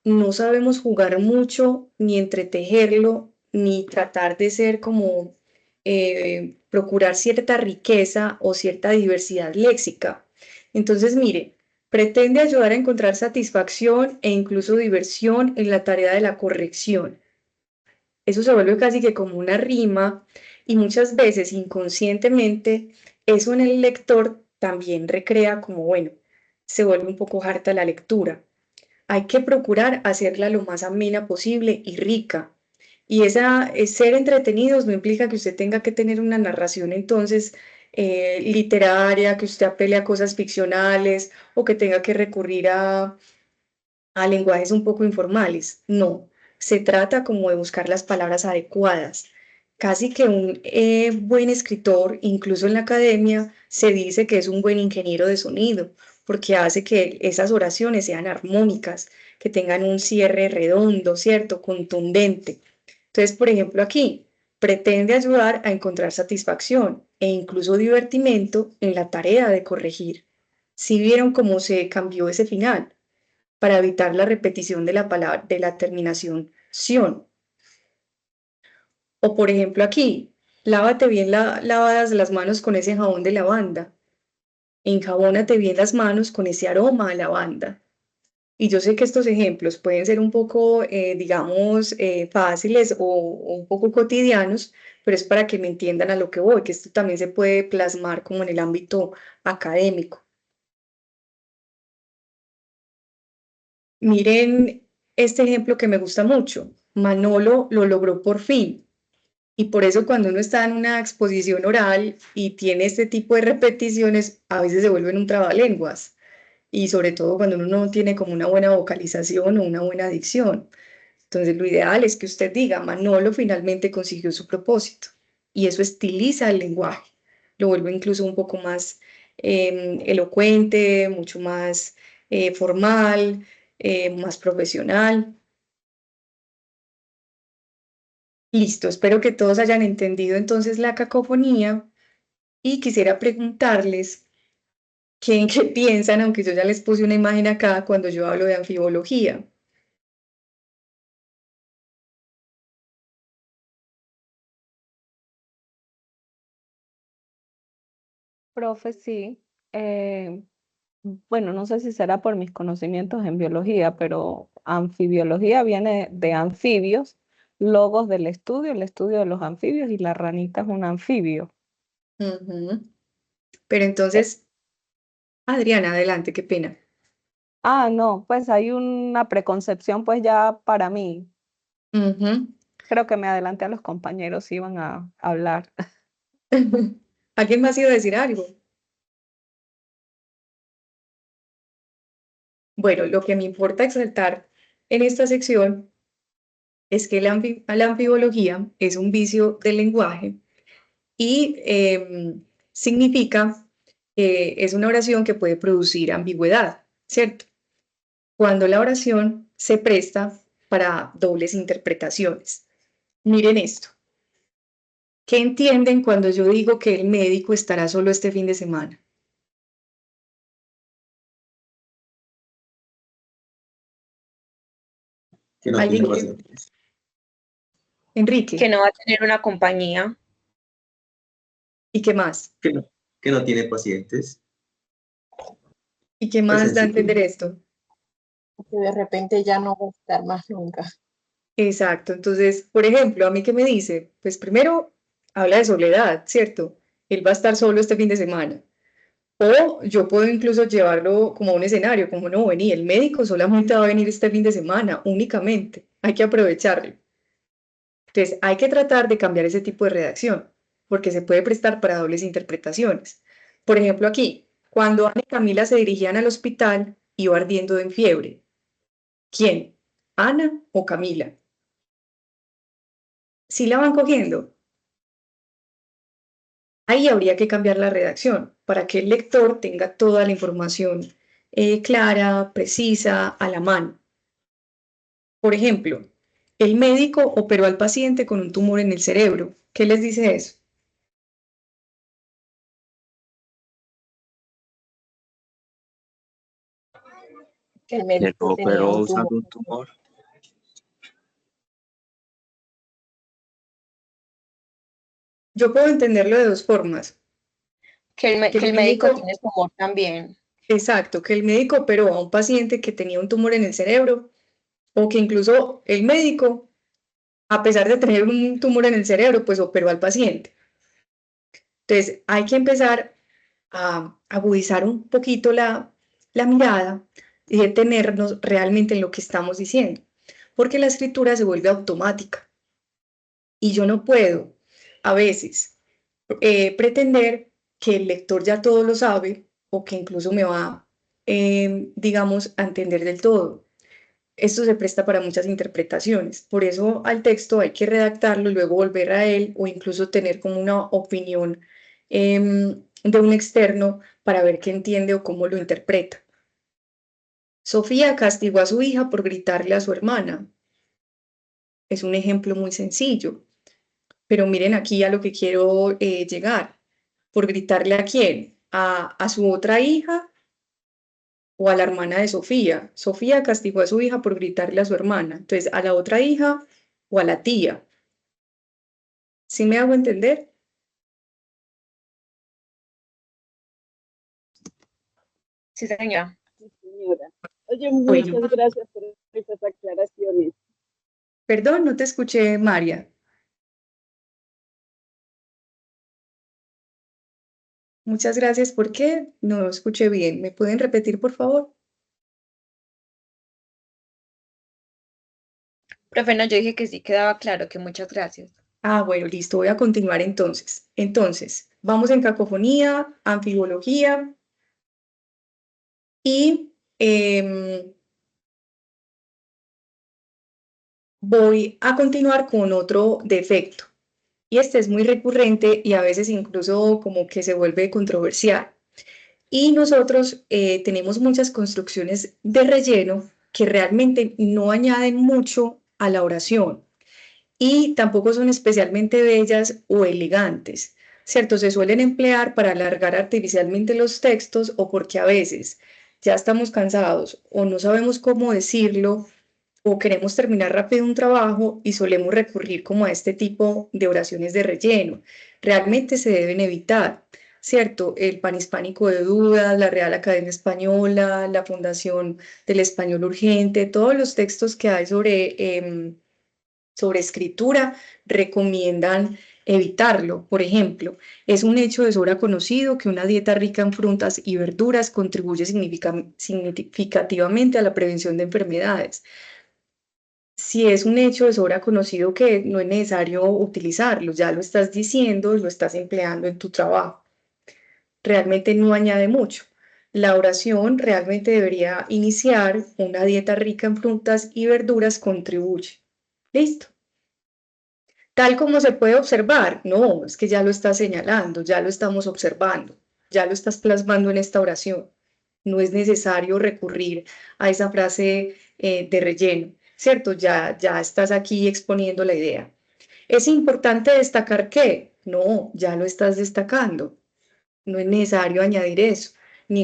no sabemos jugar mucho, ni entretejerlo, ni tratar de ser como procurar cierta riqueza o cierta diversidad léxica. Entonces, mire, pretende ayudar a encontrar satisfacción e incluso diversión en la tarea de la corrección. Eso se vuelve casi que como una rima y muchas veces inconscientemente eso en el lector también recrea como, bueno, se vuelve un poco harta la lectura. Hay que procurar hacerla lo más amena posible y rica. Y ser entretenidos no implica que usted tenga que tener una narración entonces literaria, que usted apele a cosas ficcionales o que tenga que recurrir a lenguajes un poco informales. No, se trata como de buscar las palabras adecuadas. Casi que un buen escritor, incluso en la academia, se dice que es un buen ingeniero de sonido, porque hace que esas oraciones sean armónicas, que tengan un cierre redondo, ¿cierto? Contundente. Entonces, por ejemplo, aquí pretende ayudar a encontrar satisfacción e incluso divertimento en la tarea de corregir. Si vieron cómo se cambió ese final para evitar la repetición de la palabra, de la terminación ción. O por ejemplo aquí, lávate bien lavadas las manos con ese jabón de lavanda. Enjabónate bien las manos con ese aroma a lavanda. Y yo sé que estos ejemplos pueden ser un poco, digamos, fáciles o un poco cotidianos, pero es para que me entiendan a lo que voy, que esto también se puede plasmar como en el ámbito académico. Miren este ejemplo que me gusta mucho. Manolo lo logró por fin. Y por eso cuando uno está en una exposición oral y tiene este tipo de repeticiones, a veces se vuelven un trabalenguas. Y sobre todo cuando uno no tiene como una buena vocalización o una buena dicción. Entonces lo ideal es que usted diga, Manolo finalmente consiguió su propósito. Y eso estiliza el lenguaje. Lo vuelve incluso un poco más elocuente, mucho más formal, más profesional. Listo, espero que todos hayan entendido entonces la cacofonía y quisiera preguntarles en qué piensan, aunque yo ya les puse una imagen acá cuando yo hablo de anfibología. Profe, sí. Bueno, no sé si será por mis conocimientos en biología, pero anfibiología viene de anfibios, logos del estudio, el estudio de los anfibios y la ranita es un anfibio. Ujú. Pero Eh, entonces, Adriana, adelante, qué pena. no, pues hay una preconcepción pues ya para mí. Ujú. Creo que me adelanté a los compañeros, iban a hablar. ¿Alguien más iba a decir algo? Bueno, lo que me importa exaltar en esta sección es que la anfibología es un vicio del lenguaje y significa que es una oración que puede producir ambigüedad, ¿cierto? Cuando la oración se presta para dobles interpretaciones. Miren esto. ¿Qué entienden cuando yo digo que el médico estará solo este fin de semana? Que no tiene ¿Alguien que... pacientes. Enrique, Que no va a tener una compañía. ¿y qué más? Que no tiene pacientes. ¿Y qué Pues más da a sencillo. entender esto? Que de repente ya no va a estar más nunca. Exacto, entonces, por ejemplo, ¿a mí qué me dice? Pues primero habla de soledad, ¿cierto? Él va a estar solo este fin de semana. O yo puedo incluso llevarlo como a un escenario, como no, vení, el médico solamente va a venir este fin de semana, únicamente. Hay que aprovecharlo. Entonces, hay que tratar de cambiar ese tipo de redacción, porque se puede prestar para dobles interpretaciones. Por ejemplo, aquí, cuando Ana y Camila se dirigían al hospital, iba ardiendo en fiebre. ¿Quién? ¿Ana o Camila? ¿Sí la van cogiendo? Ahí habría que cambiar la redacción para que el lector tenga toda la información clara, precisa, a la mano. Por ejemplo, El médico operó al paciente con un tumor en el cerebro. ¿Qué les dice eso? Que el Que médico no tenía operó un tumor. usando un tumor. Yo puedo entenderlo de dos formas. Que Que el el médico médico, tiene tumor también. exacto, que el médico operó a un paciente que tenía un tumor en el cerebro, o que incluso el médico, a pesar de tener un tumor en el cerebro, pues operó al paciente. Entonces, hay que empezar a agudizar un poquito la mirada y detenernos realmente en lo que estamos diciendo, porque la escritura se vuelve automática y yo no puedo a veces pretender que el lector ya todo lo sabe o que incluso me va, digamos, a entender del todo. Esto se presta para muchas interpretaciones, por eso al texto hay que redactarlo y luego volver a él o incluso tener como una opinión de un externo para ver qué entiende o cómo lo interpreta. Sofía castigó a su hija por gritarle a su hermana. Es un ejemplo muy sencillo, pero miren aquí a lo que quiero llegar. ¿Por gritarle a quién? ¿A su otra hija o a la hermana de Sofía? Sofía castigó a su hija por gritarle a su hermana. Entonces, a la otra hija o a la tía. ¿Sí me hago entender? Sí, señora. Sí, señora. Oye, Bueno, muchas gracias por esas aclaraciones. perdón, no te escuché, María. Muchas gracias. ¿Por qué? No escuché bien. ¿Me pueden repetir, por favor? Profe, no, yo dije que sí quedaba claro, que muchas gracias. Ah, bueno, listo. Voy a continuar entonces. Entonces, vamos en cacofonía, anfibología y voy a continuar con otro defecto. Y este es muy recurrente y a veces incluso como que se vuelve controversial. Y nosotros tenemos muchas construcciones de relleno que realmente no añaden mucho a la oración y tampoco son especialmente bellas o elegantes, ¿cierto? Se suelen emplear para alargar artificialmente los textos o porque a veces ya estamos cansados o no sabemos cómo decirlo o queremos terminar rápido un trabajo y solemos recurrir como a este tipo de oraciones de relleno. Realmente se deben evitar, ¿cierto? El Panhispánico de Dudas, la Real Academia Española, la Fundación del Español Urgente, todos los textos que hay sobre escritura recomiendan evitarlo. Por ejemplo, es un hecho de sobra conocido que una dieta rica en frutas y verduras contribuye significativamente a la prevención de enfermedades. Si es un hecho de sobra conocido que no es necesario utilizarlo, ya lo estás diciendo, lo estás empleando en tu trabajo. Realmente no añade mucho. La oración realmente debería iniciar una dieta rica en frutas y verduras contribuye. Listo. Tal como se puede observar, no, es que ya lo estás señalando, ya lo estamos observando, ya lo estás plasmando en esta oración. No es necesario recurrir a esa frase de relleno, ¿cierto? Ya estás aquí exponiendo la idea. ¿Es importante destacar qué? No, ya lo estás destacando. No es necesario añadir eso, ni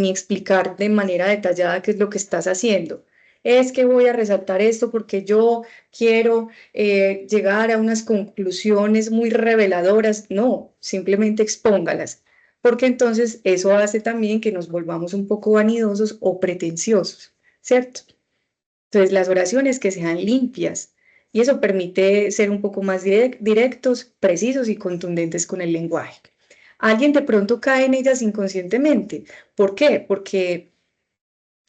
explicar de manera detallada qué es lo que estás haciendo. Es que voy a resaltar esto porque yo quiero llegar a unas conclusiones muy reveladoras. No, simplemente expóngalas, porque entonces eso hace también que nos volvamos un poco vanidosos o pretenciosos, ¿cierto? Entonces las oraciones que sean limpias y eso permite ser un poco más directos, precisos y contundentes con el lenguaje. Alguien de pronto cae en ellas inconscientemente. ¿Por qué? Porque,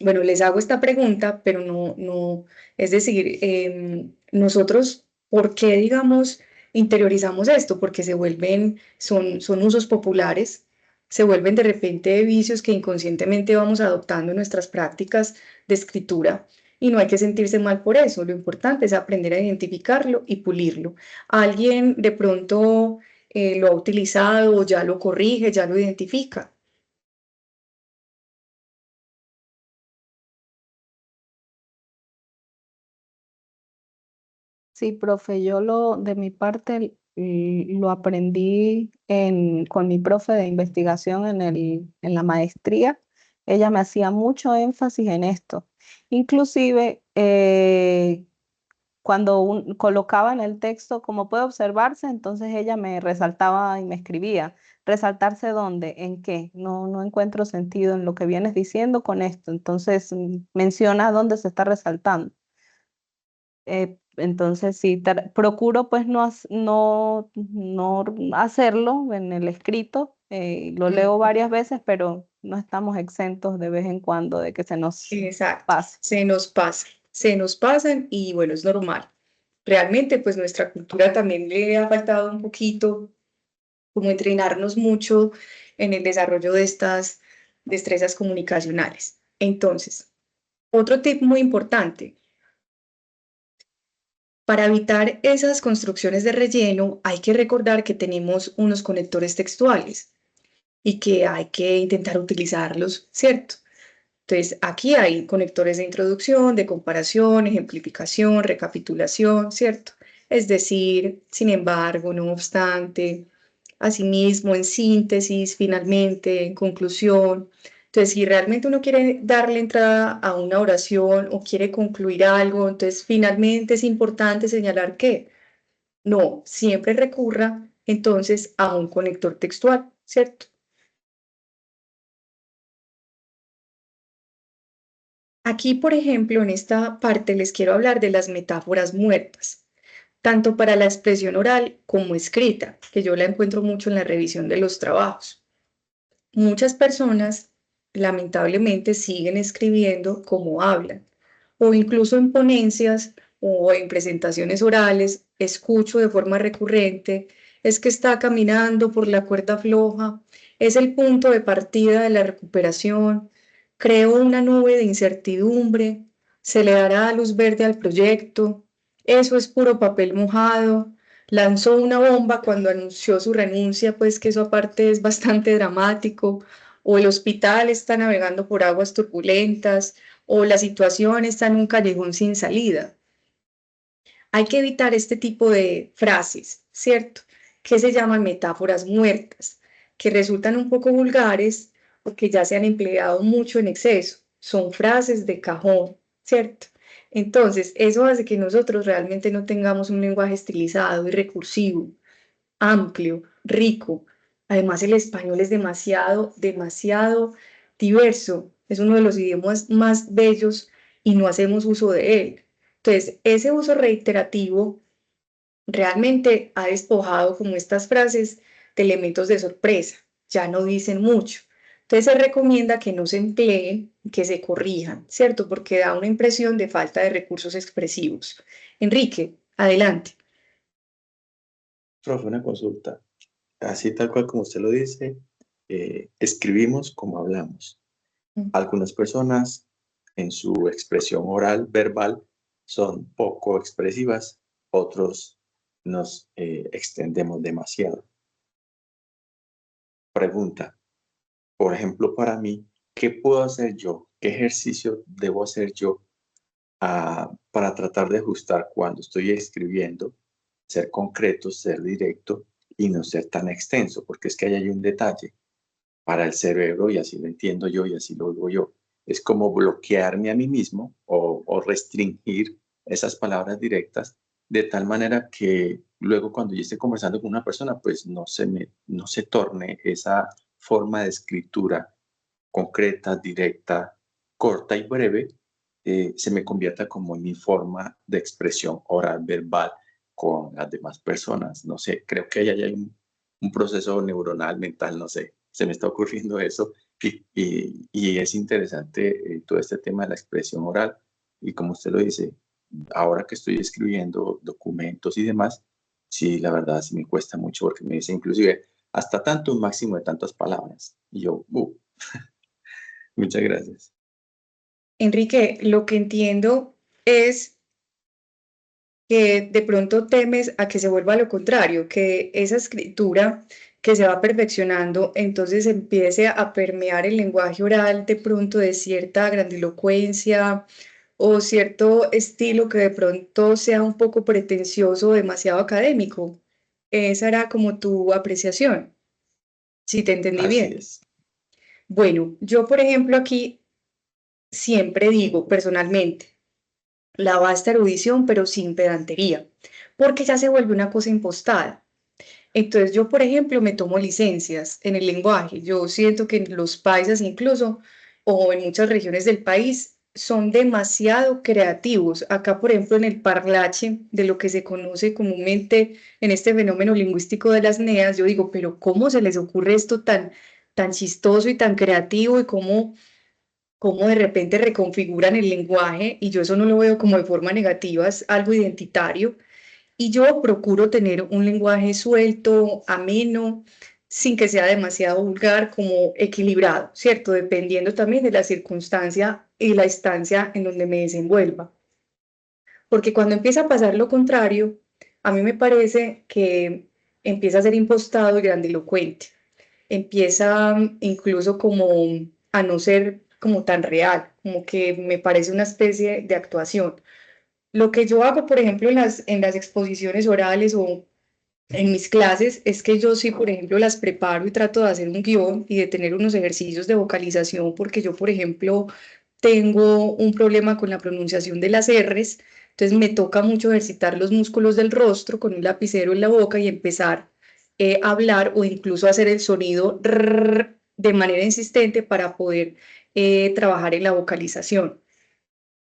bueno, les hago esta pregunta, pero no, es decir, nosotros, ¿por qué, digamos, interiorizamos esto? Porque son usos populares, se vuelven de repente vicios que inconscientemente vamos adoptando en nuestras prácticas de escritura. Y no hay que sentirse mal por eso, lo importante es aprender a identificarlo y pulirlo. Alguien de pronto lo ha utilizado, o ya lo corrige, ya lo identifica. Sí, profe, de mi parte lo aprendí con mi profe de investigación en la maestría. Ella me hacía mucho énfasis en esto. Inclusive, cuando colocaba en el texto, como puede observarse, entonces ella me resaltaba y me escribía. ¿Resaltarse dónde? ¿En qué? No encuentro sentido en lo que vienes diciendo con esto. Entonces, menciona dónde se está resaltando. Entonces, sí, procuro pues no hacerlo en el escrito. Lo leo varias veces, pero no estamos exentos de vez en cuando de que se nos Exacto, pase. se nos pasan y bueno, es normal. Realmente, pues nuestra cultura también le ha faltado un poquito como entrenarnos mucho en el desarrollo de estas destrezas comunicacionales. Entonces, otro tip muy importante, para evitar esas construcciones de relleno, hay que recordar que tenemos unos conectores textuales y que hay que intentar utilizarlos, ¿cierto? Entonces, aquí hay conectores de introducción, de comparación, ejemplificación, recapitulación, ¿cierto? Es decir, sin embargo, no obstante, asimismo, en síntesis, finalmente, en conclusión. Entonces, si realmente uno quiere darle entrada a una oración o quiere concluir algo, entonces finalmente es importante señalar que no, siempre recurra entonces a un conector textual, ¿cierto? Aquí, por ejemplo, en esta parte les quiero hablar de las metáforas muertas, tanto para la expresión oral como escrita, que yo la encuentro mucho en la revisión de los trabajos. Muchas personas, lamentablemente, siguen escribiendo como hablan, o incluso en ponencias o en presentaciones orales, escucho de forma recurrente, es que está caminando por la cuerda floja, es el punto de partida de la recuperación, creó una nube de incertidumbre, se le dará luz verde al proyecto, eso es puro papel mojado, lanzó una bomba cuando anunció su renuncia, pues que eso aparte es bastante dramático, o el hospital está navegando por aguas turbulentas, o la situación está en un callejón sin salida. Hay que evitar este tipo de frases, ¿cierto? Que se llaman metáforas muertas, que resultan un poco vulgares o que ya se han empleado mucho en exceso. Son frases de cajón, ¿cierto? Entonces, eso hace que nosotros realmente no tengamos un lenguaje estilizado y recursivo, amplio, rico. Además, el español es demasiado diverso. Es uno de los idiomas más bellos y no hacemos uso de él. Entonces, ese uso reiterativo realmente ha despojado como estas frases de elementos de sorpresa. Ya no dicen mucho. Entonces, se recomienda que no se empleen, que se corrijan, ¿cierto? Porque da una impresión de falta de recursos expresivos. Enrique, adelante. Profe, una consulta. Así tal cual como usted lo dice, escribimos como hablamos. Algunas personas en su expresión oral, verbal, son poco expresivas, otros nos extendemos demasiado. Pregunta, por ejemplo, para mí, ¿qué puedo hacer yo? ¿Qué ejercicio debo hacer yo para tratar de ajustar cuando estoy escribiendo, ser concreto, ser directo y no ser tan extenso? Porque es que ahí hay un detalle para el cerebro, y así lo entiendo yo y así lo digo yo. Es como bloquearme a mí mismo o restringir esas palabras directas de tal manera que luego cuando yo esté conversando con una persona, pues no se torne esa forma de escritura concreta, directa, corta y breve, se me convierta como en mi forma de expresión oral, verbal con las demás personas. No sé, creo que ahí hay un proceso neuronal, mental, no sé, se me está ocurriendo eso y es interesante todo este tema de la expresión oral y como usted lo dice, ahora que estoy escribiendo documentos y demás, sí, la verdad sí me cuesta mucho porque me dice inclusive hasta tanto un máximo de tantas palabras y yo, muchas gracias. Enrique, lo que entiendo es que de pronto temes a que se vuelva lo contrario, que esa escritura que se va perfeccionando, entonces empiece a permear el lenguaje oral de pronto de cierta grandilocuencia o cierto estilo que de pronto sea un poco pretencioso o demasiado académico. Esa era como tu apreciación, si te entendí Así bien. es. Bueno, yo por ejemplo aquí siempre digo personalmente, la vasta erudición pero sin pedantería, porque ya se vuelve una cosa impostada. Entonces yo, por ejemplo, me tomo licencias en el lenguaje. Yo siento que los paisas incluso, o en muchas regiones del país, son demasiado creativos. Acá, por ejemplo, en el parlache, de lo que se conoce comúnmente en este fenómeno lingüístico de las NEAs, yo digo, pero ¿cómo se les ocurre esto tan chistoso y tan creativo y cómo de repente reconfiguran el lenguaje? Y yo eso no lo veo como de forma negativa, es algo identitario. Y yo procuro tener un lenguaje suelto, ameno, sin que sea demasiado vulgar, como equilibrado, ¿cierto? Dependiendo también de la circunstancia y la instancia en donde me desenvuelva. Porque cuando empieza a pasar lo contrario, a mí me parece que empieza a ser impostado y grandilocuente. Empieza incluso como a no ser como tan real, como que me parece una especie de actuación. Lo que yo hago, por ejemplo, en las exposiciones orales o en mis clases es que yo sí, por ejemplo, las preparo y trato de hacer un guión y de tener unos ejercicios de vocalización, porque yo, por ejemplo, tengo un problema con la pronunciación de las R's, entonces me toca mucho ejercitar los músculos del rostro con un lapicero en la boca y empezar a hablar o incluso hacer el sonido rrr de manera insistente para poder trabajar en la vocalización.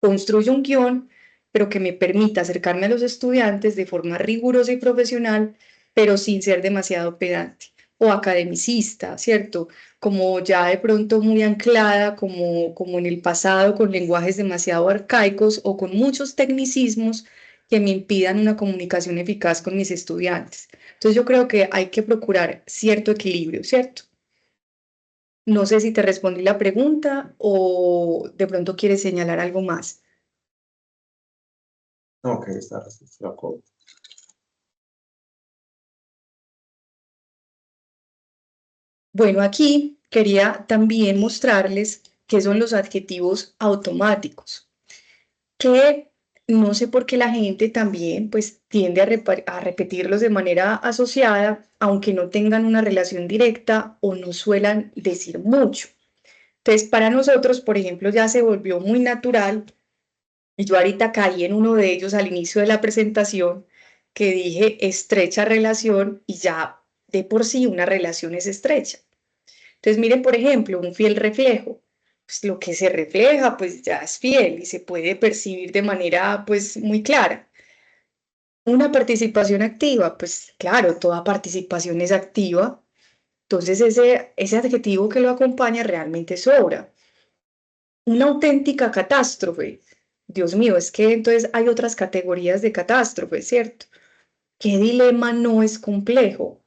Construyo un guión, pero que me permita acercarme a los estudiantes de forma rigurosa y profesional, pero sin ser demasiado pedante o academicista, ¿cierto? Como ya de pronto muy anclada, como en el pasado, con lenguajes demasiado arcaicos o con muchos tecnicismos que me impidan una comunicación eficaz con mis estudiantes. Entonces yo creo que hay que procurar cierto equilibrio, ¿cierto? No sé si te respondí la pregunta o de pronto quieres señalar algo más. Ok, está de acuerdo. Bueno, aquí quería también mostrarles qué son los adjetivos automáticos, que no sé por qué la gente también pues tiende a repetirlos de manera asociada, aunque no tengan una relación directa o no suelan decir mucho. Entonces, para nosotros, por ejemplo, ya se volvió muy natural, y yo ahorita caí en uno de ellos al inicio de la presentación, que dije estrecha relación y ya de por sí una relación es estrecha. Entonces, miren, por ejemplo, un fiel reflejo. Pues lo que se refleja, pues ya es fiel y se puede percibir de manera, pues, muy clara. Una participación activa, pues claro, toda participación es activa. Entonces, ese adjetivo que lo acompaña realmente sobra. Una auténtica catástrofe. Dios mío, es que entonces hay otras categorías de catástrofe, ¿cierto? ¿Qué dilema no es complejo?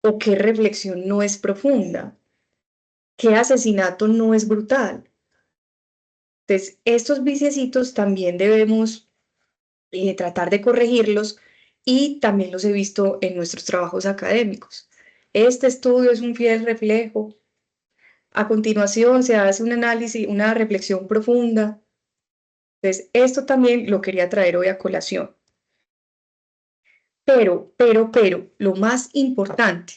¿O qué reflexión no es profunda? ¿Qué asesinato no es brutal? Entonces, estos viciecitos también debemos tratar de corregirlos y también los he visto en nuestros trabajos académicos. Este estudio es un fiel reflejo. A continuación se hace un análisis, una reflexión profunda. Entonces, esto también lo quería traer hoy a colación. Pero, lo más importante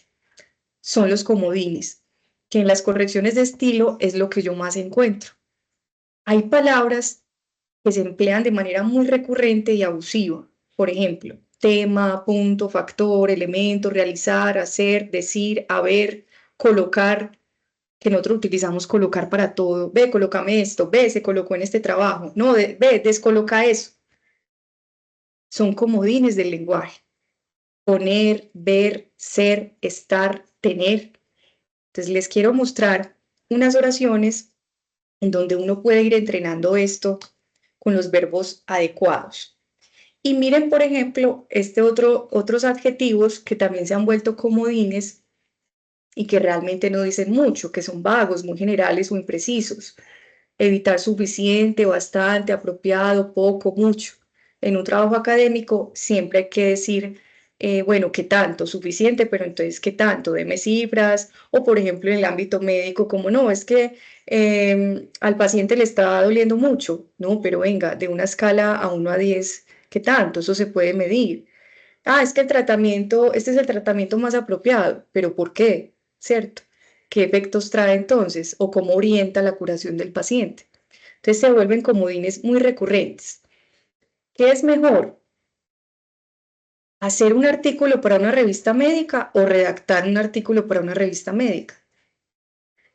son los comodines, que en las correcciones de estilo es lo que yo más encuentro. Hay palabras que se emplean de manera muy recurrente y abusiva. Por ejemplo, tema, punto, factor, elemento, realizar, hacer, decir, haber, colocar, que nosotros utilizamos colocar para todo. Ve, colócame esto, ve, se colocó en este trabajo. No, ve, descoloca eso. Son comodines del lenguaje. Poner, ver, ser, estar, tener. Entonces les quiero mostrar unas oraciones en donde uno puede ir entrenando esto con los verbos adecuados. Y miren, por ejemplo, otros adjetivos que también se han vuelto comodines y que realmente no dicen mucho, que son vagos, muy generales o imprecisos. Evitar suficiente, bastante, apropiado, poco, mucho. En un trabajo académico siempre hay que decir bueno, ¿qué tanto? Suficiente, pero entonces, ¿qué tanto? Deme cifras. O, por ejemplo, en el ámbito médico, como no, es que al paciente le está doliendo mucho. No, pero venga, de una escala a 1 a 10, ¿qué tanto? Eso se puede medir. Ah, es que el tratamiento, este es el tratamiento más apropiado. ¿Pero por qué? ¿Cierto? ¿Qué efectos trae entonces? ¿O cómo orienta la curación del paciente? Entonces se vuelven comodines muy recurrentes. ¿Qué es mejor? ¿Hacer un artículo para una revista médica o redactar un artículo para una revista médica?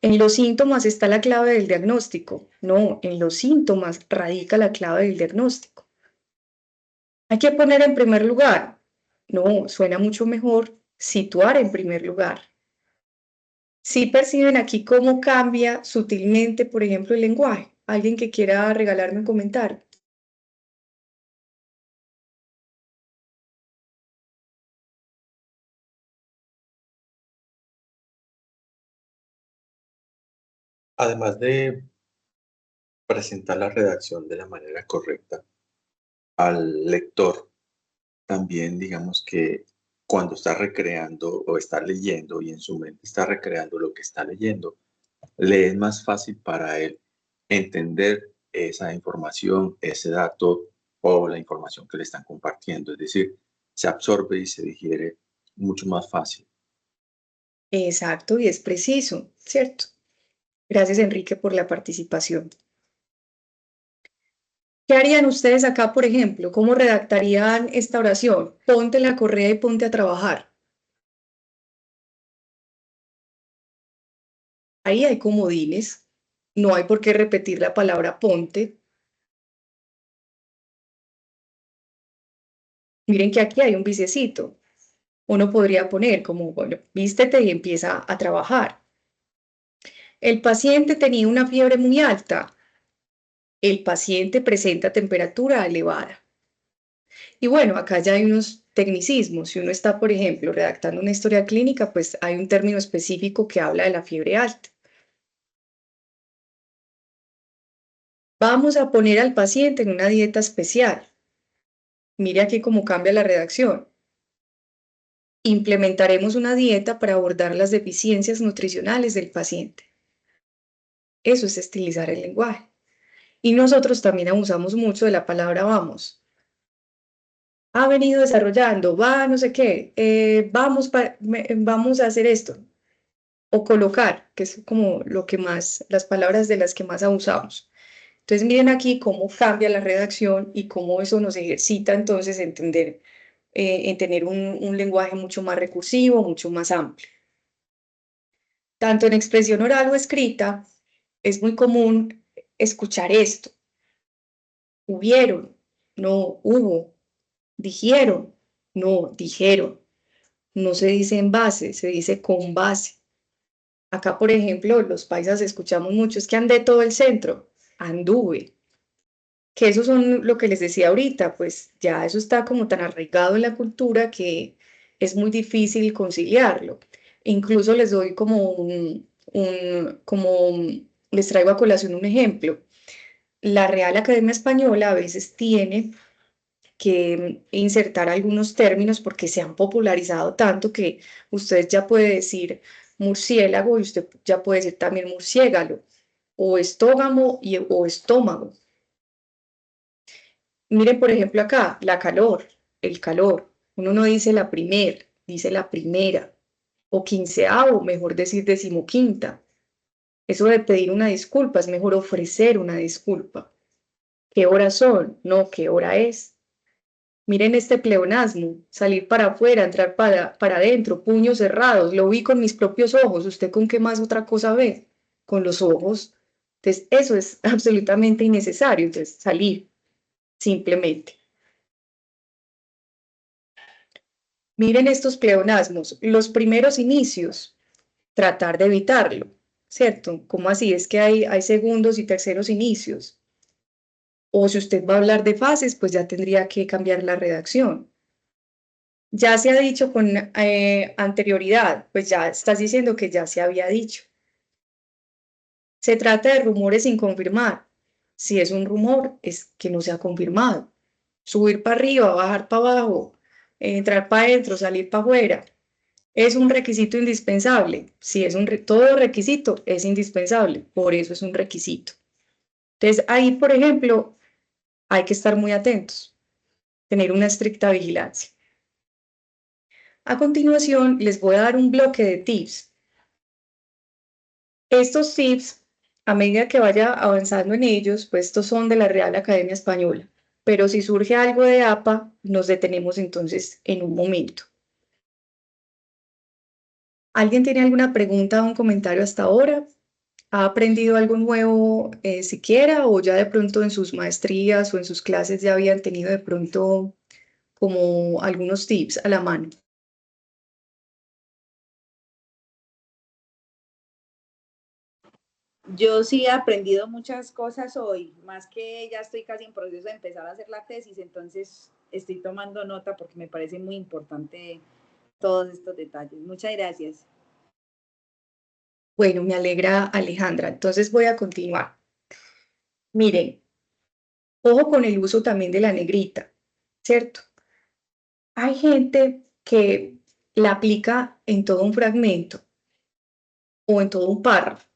En los síntomas está la clave del diagnóstico. No, en los síntomas radica la clave del diagnóstico. ¿Hay que poner en primer lugar? No, suena mucho mejor situar en primer lugar. ¿Sí perciben aquí cómo cambia sutilmente, por ejemplo, el lenguaje? ¿Alguien que quiera regalarme un comentario? Además de presentar la redacción de la manera correcta al lector, también digamos que cuando está recreando o está leyendo y en su mente está recreando lo que está leyendo, le es más fácil para él entender esa información, ese dato o la información que le están compartiendo. Es decir, se absorbe y se digiere mucho más fácil. Exacto, y es preciso, ¿cierto? Gracias, Enrique, por la participación. ¿Qué harían ustedes acá, por ejemplo? ¿Cómo redactarían esta oración? Ponte la correa y ponte a trabajar. Ahí hay comodines. No hay por qué repetir la palabra ponte. Miren que aquí hay un vicecito. Uno podría poner como, bueno, vístete y empieza a trabajar. El paciente tenía una fiebre muy alta. El paciente presenta temperatura elevada. Y bueno, acá ya hay unos tecnicismos. Si uno está, por ejemplo, redactando una historia clínica, pues hay un término específico que habla de la fiebre alta. Vamos a poner al paciente en una dieta especial. Mire aquí cómo cambia la redacción. Implementaremos una dieta para abordar las deficiencias nutricionales del paciente. Eso es estilizar el lenguaje. Y nosotros también abusamos mucho de la palabra vamos. Ha venido desarrollando, va no sé qué, vamos a hacer esto. O colocar, que es como lo que más, las palabras de las que más abusamos. Entonces miren aquí cómo cambia la redacción y cómo eso nos ejercita entonces en tener un lenguaje mucho más recursivo, mucho más amplio. Tanto en expresión oral o escrita, es muy común escuchar esto. Hubieron, no hubo. Dijeron, no dijeron. No se dice en base, se dice con base. Acá, por ejemplo, los paisas escuchamos mucho, es que andé todo el centro, anduve. Que eso son lo que les decía ahorita, pues ya eso está como tan arraigado en la cultura que es muy difícil conciliarlo. Incluso les doy les traigo a colación un ejemplo. La Real Academia Española a veces tiene que insertar algunos términos porque se han popularizado tanto que usted ya puede decir murciélago y usted ya puede decir también murciégalo, o estógamo o estómago. Miren, por ejemplo, acá, la calor, el calor. Uno no dice la primer, dice la primera, o quinceavo, mejor decir decimoquinta. Eso de pedir una disculpa, es mejor ofrecer una disculpa. ¿Qué horas son? No, ¿qué hora es? Miren este pleonasmo, salir para afuera, entrar para adentro, puños cerrados, lo vi con mis propios ojos, ¿usted con qué más otra cosa ve? Con los ojos. Entonces, eso es absolutamente innecesario, entonces, salir, simplemente. Miren estos pleonasmos, los primeros inicios, tratar de evitarlo, ¿cierto? ¿Cómo así? Es que hay segundos y terceros inicios. O si usted va a hablar de fases, pues ya tendría que cambiar la redacción. Ya se ha dicho con anterioridad, pues ya estás diciendo que ya se había dicho. Se trata de rumores sin confirmar. Si es un rumor, es que no se ha confirmado. Subir para arriba, bajar para abajo, entrar para adentro, salir para afuera. ¿Es un requisito indispensable? Sí, todo requisito es indispensable, por eso es un requisito. Entonces, ahí, por ejemplo, hay que estar muy atentos, tener una estricta vigilancia. A continuación, les voy a dar un bloque de tips. Estos tips, a medida que vaya avanzando en ellos, pues estos son de la Real Academia Española, pero si surge algo de APA, nos detenemos entonces en un momento. ¿Alguien tiene alguna pregunta o un comentario hasta ahora? ¿Ha aprendido algo nuevo siquiera o ya de pronto en sus maestrías o en sus clases ya habían tenido de pronto como algunos tips a la mano? Yo sí he aprendido muchas cosas hoy, más que ya estoy casi en proceso de empezar a hacer la tesis, entonces estoy tomando nota porque me parece muy importante todos estos detalles. Muchas gracias. Bueno, me alegra, Alejandra. Entonces voy a continuar. Miren, ojo con el uso también de la negrita, ¿cierto? Hay gente que la aplica en todo un fragmento o en todo un párrafo.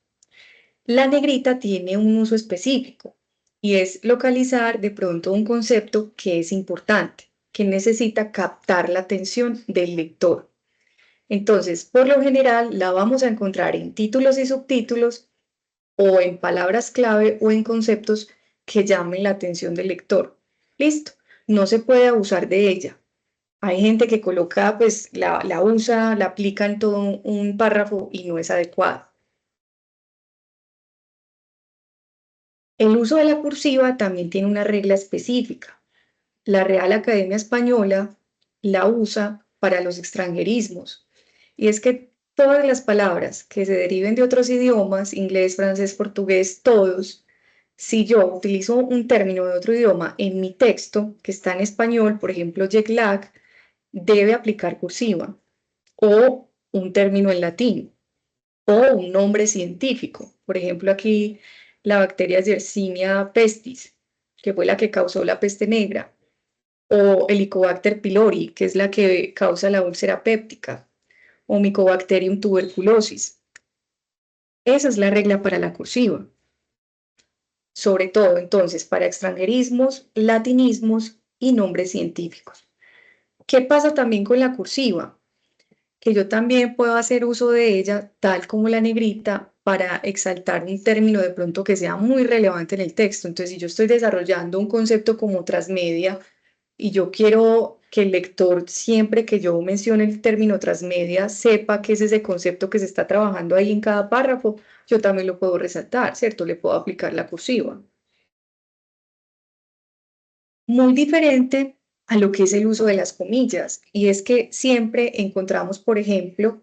La negrita tiene un uso específico y es localizar de pronto un concepto que es importante, que necesita captar la atención del lector. Entonces, por lo general, la vamos a encontrar en títulos y subtítulos o en palabras clave o en conceptos que llamen la atención del lector. Listo, no se puede abusar de ella. Hay gente que coloca, pues la usa, la aplica en todo un párrafo y no es adecuado. El uso de la cursiva también tiene una regla específica. La Real Academia Española la usa para los extranjerismos. Y es que todas las palabras que se deriven de otros idiomas, inglés, francés, portugués, todos, si yo utilizo un término de otro idioma en mi texto que está en español, por ejemplo, jet lag, debe aplicar cursiva o un término en latín o un nombre científico. Por ejemplo, aquí la bacteria Yersinia pestis, que fue la que causó la peste negra, o Helicobacter pylori, que es la que causa la úlcera péptica, o Mycobacterium tuberculosis. Esa es la regla para la cursiva. Sobre todo, entonces, para extranjerismos, latinismos y nombres científicos. ¿Qué pasa también con la cursiva? Que yo también puedo hacer uso de ella, tal como la negrita, para exaltar un término de pronto que sea muy relevante en el texto. Entonces, si yo estoy desarrollando un concepto como transmedia y yo quiero que el lector, siempre que yo mencione el término transmedia, sepa que es ese concepto que se está trabajando ahí en cada párrafo, yo también lo puedo resaltar, ¿cierto? Le puedo aplicar la cursiva. Muy diferente a lo que es el uso de las comillas, y es que siempre encontramos, por ejemplo,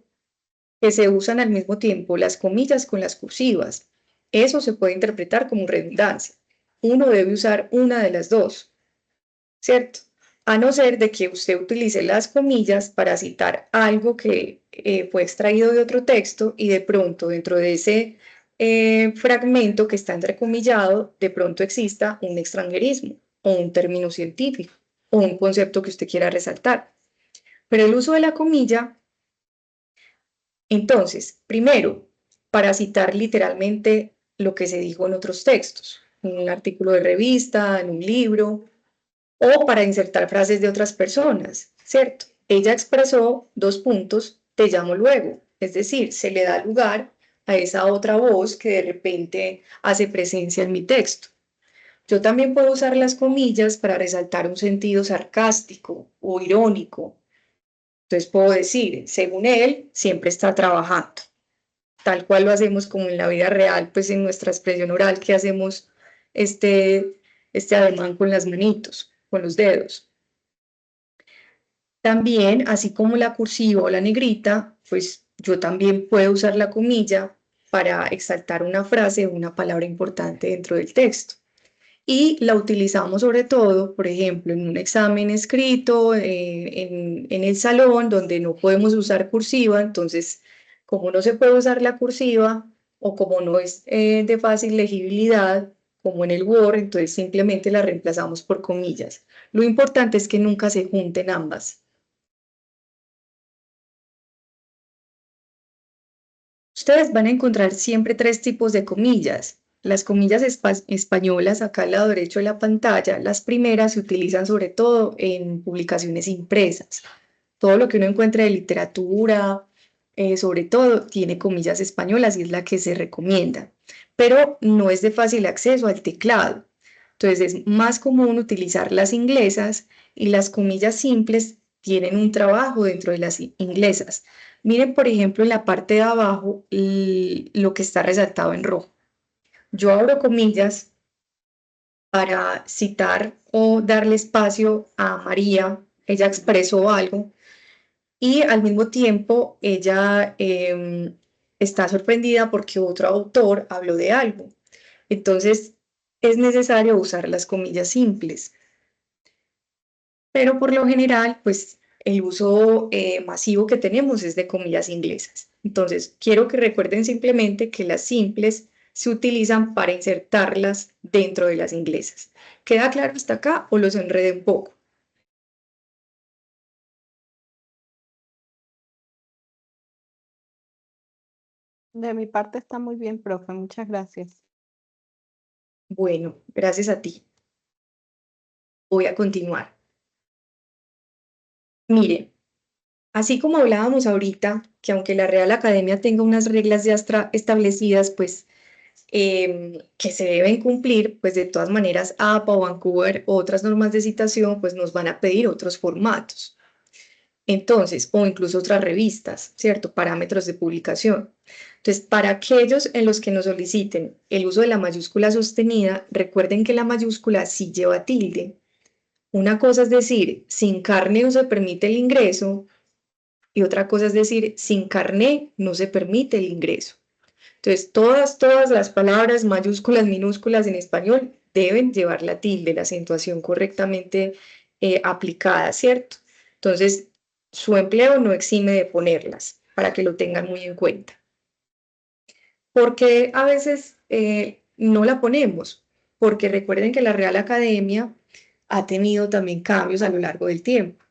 que se usan al mismo tiempo las comillas con las cursivas. Eso se puede interpretar como redundancia. Uno debe usar una de las dos, ¿cierto? A no ser de que usted utilice las comillas para citar algo que fue extraído de otro texto y de pronto dentro de ese fragmento que está entrecomillado, de pronto exista un extranjerismo o un término científico o un concepto que usted quiera resaltar. Pero el uso de la comilla, entonces, primero, para citar literalmente lo que se dijo en otros textos, en un artículo de revista, en un libro, o para insertar frases de otras personas, ¿cierto? Ella expresó dos puntos, te llamo luego, es decir, se le da lugar a esa otra voz que de repente hace presencia en mi texto. Yo también puedo usar las comillas para resaltar un sentido sarcástico o irónico. Entonces puedo decir, según él, siempre está trabajando, tal cual lo hacemos como en la vida real, pues en nuestra expresión oral que hacemos este ademán con las manitos, con los dedos. También, así como la cursiva o la negrita, pues yo también puedo usar la comilla para exaltar una frase o una palabra importante dentro del texto. Y la utilizamos sobre todo, por ejemplo, en un examen escrito, en el salón, donde no podemos usar cursiva, entonces, como no se puede usar la cursiva o como no es de fácil legibilidad, como en el Word, entonces simplemente la reemplazamos por comillas. Lo importante es que nunca se junten ambas. Ustedes van a encontrar siempre 3 tipos de comillas. Las comillas españolas, acá al lado derecho de la pantalla, las primeras se utilizan sobre todo en publicaciones impresas. Todo lo que uno encuentre de literatura, sobre todo, tiene comillas españolas y es la que se recomienda. Pero no es de fácil acceso al teclado. Entonces es más común utilizar las inglesas y las comillas simples tienen un trabajo dentro de las inglesas. Miren, por ejemplo, en la parte de abajo lo que está resaltado en rojo. Yo abro comillas para citar o darle espacio a María. Ella expresó algo y al mismo tiempo ella está sorprendida porque otro autor habló de algo. Entonces es necesario usar las comillas simples. Pero por lo general, pues el uso masivo que tenemos es de comillas inglesas. Entonces, quiero que recuerden simplemente que las simples se utilizan para insertarlas dentro de las inglesas. ¿Queda claro hasta acá o los enredé un poco? De mi parte está muy bien, profe. Muchas gracias. Bueno, gracias a ti. Voy a continuar. Miren, así como hablábamos ahorita, que aunque la Real Academia tenga unas reglas ya establecidas, pues que se deben cumplir, pues de todas maneras APA o Vancouver o otras normas de citación, pues nos van a pedir otros formatos. Entonces, o incluso otras revistas, ¿cierto? Parámetros de publicación. Entonces, para aquellos en los que nos soliciten el uso de la mayúscula sostenida, recuerden que la mayúscula sí lleva tilde. Una cosa es decir, sin carné no se permite el ingreso, y otra cosa es decir, sin carné no se permite el ingreso. Entonces, todas las palabras mayúsculas, minúsculas en español deben llevar la tilde, la acentuación correctamente aplicada, ¿cierto? Entonces, su empleo no exime de ponerlas, para que lo tengan muy en cuenta. Porque a veces no la ponemos, porque recuerden que la Real Academia ha tenido también cambios a lo largo del tiempo.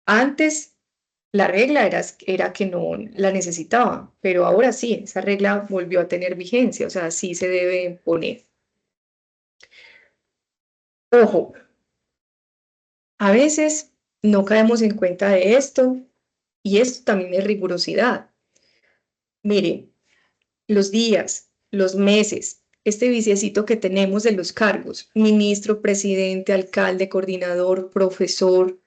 Antes la regla era que no la necesitaban, pero ahora sí, esa regla volvió a tener vigencia, o sea, sí se debe poner. Ojo, a veces no caemos en cuenta de esto y esto también es rigurosidad. Miren, los días, los meses, este viciecito que tenemos de los cargos, ministro, presidente, alcalde, coordinador, profesor,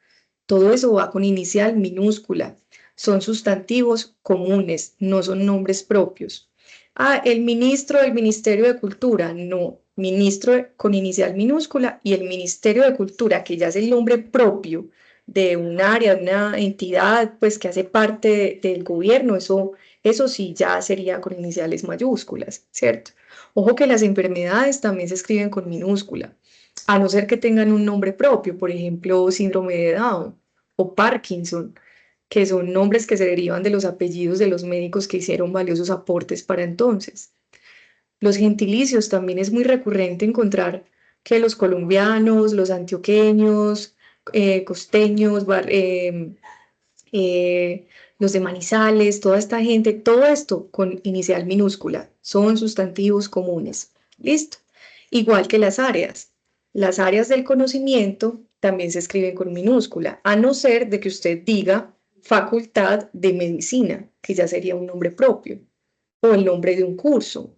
todo eso va con inicial minúscula. Son sustantivos comunes, no son nombres propios. Ah, el ministro del Ministerio de Cultura, no, ministro con inicial minúscula y el Ministerio de Cultura, que ya es el nombre propio de un área, de una entidad, pues que hace parte del gobierno, eso sí ya sería con iniciales mayúsculas, ¿cierto? Ojo que las enfermedades también se escriben con minúscula, a no ser que tengan un nombre propio, por ejemplo, síndrome de Down o Parkinson, que son nombres que se derivan de los apellidos de los médicos que hicieron valiosos aportes para entonces. Los gentilicios también es muy recurrente encontrar que los colombianos, los antioqueños, costeños, los de Manizales, toda esta gente, todo esto con inicial minúscula, son sustantivos comunes. ¿Listo? Igual que las áreas. Las áreas del conocimiento también se escriben con minúscula, a no ser de que usted diga facultad de medicina, que ya sería un nombre propio, o el nombre de un curso.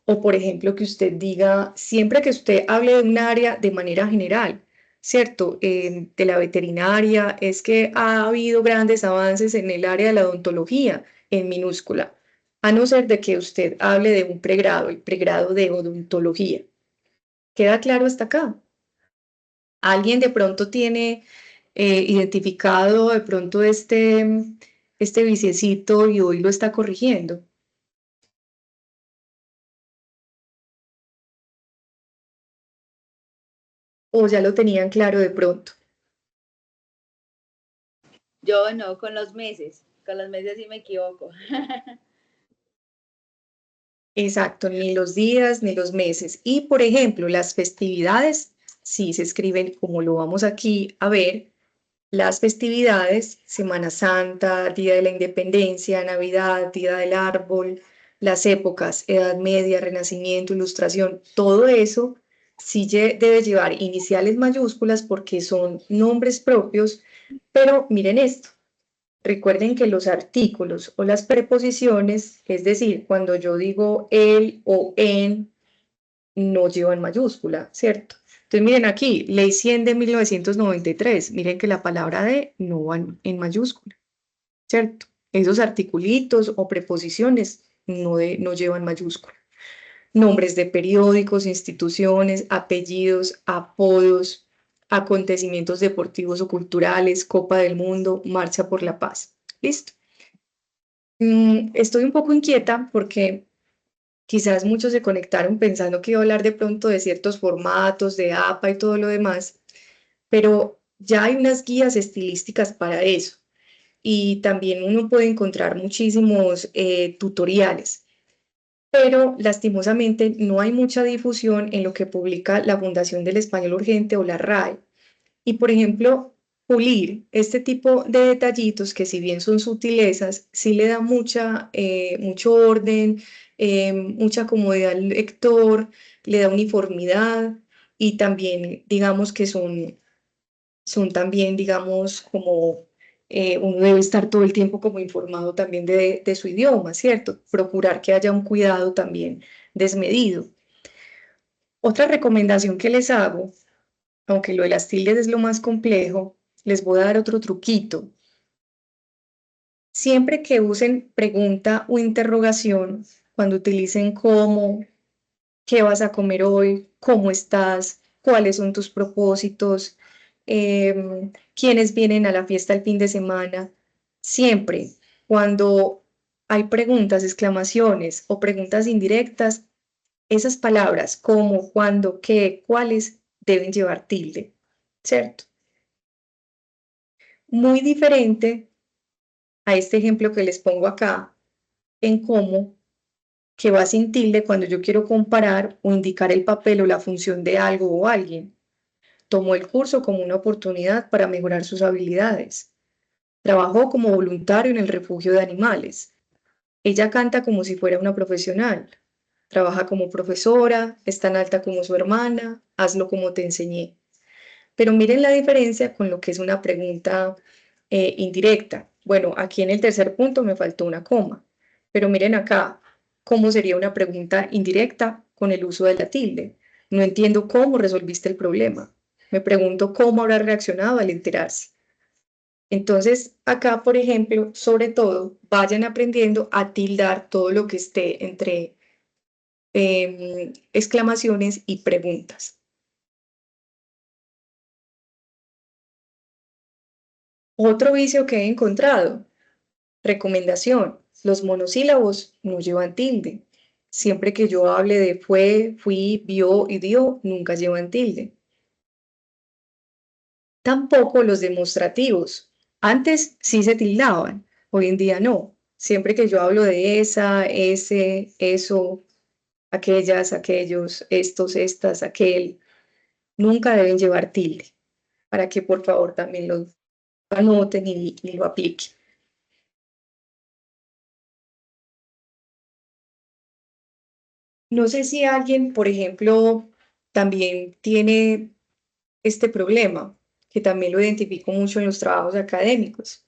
O, por ejemplo, que usted diga, siempre que usted hable de un área de manera general, ¿cierto? De la veterinaria, es que ha habido grandes avances en el área de la odontología, en minúscula, a no ser de que usted hable de un pregrado, el pregrado de odontología. ¿Queda claro hasta acá? ¿Alguien de pronto tiene identificado de pronto este viciecito y hoy lo está corrigiendo? ¿O ya lo tenían claro de pronto? Yo no, con los meses sí me equivoco. Exacto, ni los días ni los meses. Y, por ejemplo, las festividades, sí se escriben como lo vamos aquí a ver, las festividades, Semana Santa, Día de la Independencia, Navidad, Día del Árbol, las épocas, Edad Media, Renacimiento, Ilustración, todo eso sí debe llevar iniciales mayúsculas porque son nombres propios, pero miren esto. Recuerden que los artículos o las preposiciones, es decir, cuando yo digo el o en, no llevan mayúscula, ¿cierto? Entonces miren aquí, Ley 100 de 1993, miren que la palabra de no van en mayúscula, ¿cierto? Esos articulitos o preposiciones no llevan mayúscula. Nombres de periódicos, instituciones, apellidos, apodos, acontecimientos deportivos o culturales, Copa del Mundo, Marcha por la Paz. ¿Listo? Estoy un poco inquieta porque quizás muchos se conectaron pensando que iba a hablar de pronto de ciertos formatos, de APA y todo lo demás, pero ya hay unas guías estilísticas para eso. Y también uno puede encontrar muchísimos tutoriales, pero lastimosamente no hay mucha difusión en lo que publica la Fundación del Español Urgente o la RAE. Y por ejemplo, pulir este tipo de detallitos que si bien son sutilezas, sí le da mucho orden, mucha comodidad al lector, le da uniformidad y también digamos que son también, digamos, como uno debe estar todo el tiempo como informado también de su idioma, ¿cierto? Procurar que haya un cuidado también desmedido. Otra recomendación que les hago, aunque lo de las tildes es lo más complejo, les voy a dar otro truquito. Siempre que usen pregunta o interrogación, cuando utilicen cómo, qué vas a comer hoy, cómo estás, cuáles son tus propósitos, quiénes vienen a la fiesta el fin de semana. Siempre, cuando hay preguntas, exclamaciones o preguntas indirectas, esas palabras como, cuándo, qué, cuáles deben llevar tilde, ¿cierto? Muy diferente a este ejemplo que les pongo acá, en cómo que va sin tilde cuando yo quiero comparar o indicar el papel o la función de algo o alguien. Tomó el curso como una oportunidad para mejorar sus habilidades. Trabajó como voluntario en el refugio de animales. Ella canta como si fuera una profesional. Trabaja como profesora, es tan alta como su hermana, hazlo como te enseñé. Pero miren la diferencia con lo que es una pregunta indirecta. Bueno, aquí en el tercer punto me faltó una coma, pero miren acá, ¿cómo sería una pregunta indirecta con el uso de la tilde? No entiendo cómo resolviste el problema. Me pregunto cómo habrá reaccionado al enterarse. Entonces, acá, por ejemplo, sobre todo, vayan aprendiendo a tildar todo lo que esté entre exclamaciones y preguntas. Otro vicio que he encontrado, recomendación, los monosílabos no llevan tilde. Siempre que yo hable de fue, fui, vio y dio, nunca llevan tilde. Tampoco los demostrativos. Antes sí se tildaban, hoy en día no. Siempre que yo hablo de esa, ese, eso, aquellas, aquellos, estos, estas, aquel, nunca deben llevar tilde, para que por favor también lo anoten y lo apliquen. No sé si alguien, por ejemplo, también tiene este problema, que también lo identifico mucho en los trabajos académicos.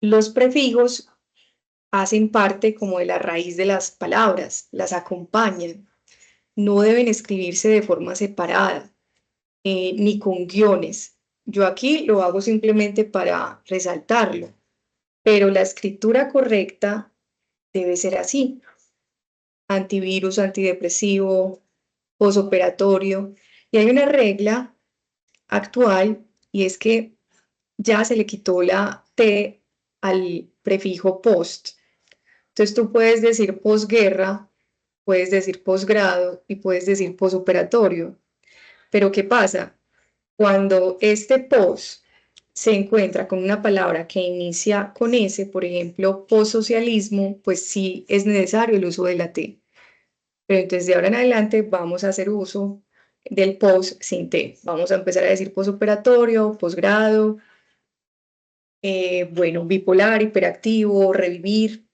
Los prefijos hacen parte como de la raíz de las palabras, las acompañan. No deben escribirse de forma separada, ni con guiones. Yo aquí lo hago simplemente para resaltarlo, pero la escritura correcta debe ser así. Antivirus, antidepresivo, posoperatorio. Y hay una regla actual y es que ya se le quitó la T al prefijo post. Entonces tú puedes decir posguerra, puedes decir posgrado y puedes decir posoperatorio. Pero ¿qué pasa? Cuando este post se encuentra con una palabra que inicia con S, por ejemplo, postsocialismo, pues sí es necesario el uso de la T. Pero entonces de ahora en adelante vamos a hacer uso del post sin T. Vamos a empezar a decir posoperatorio, posgrado, bueno, bipolar, hiperactivo, revivir.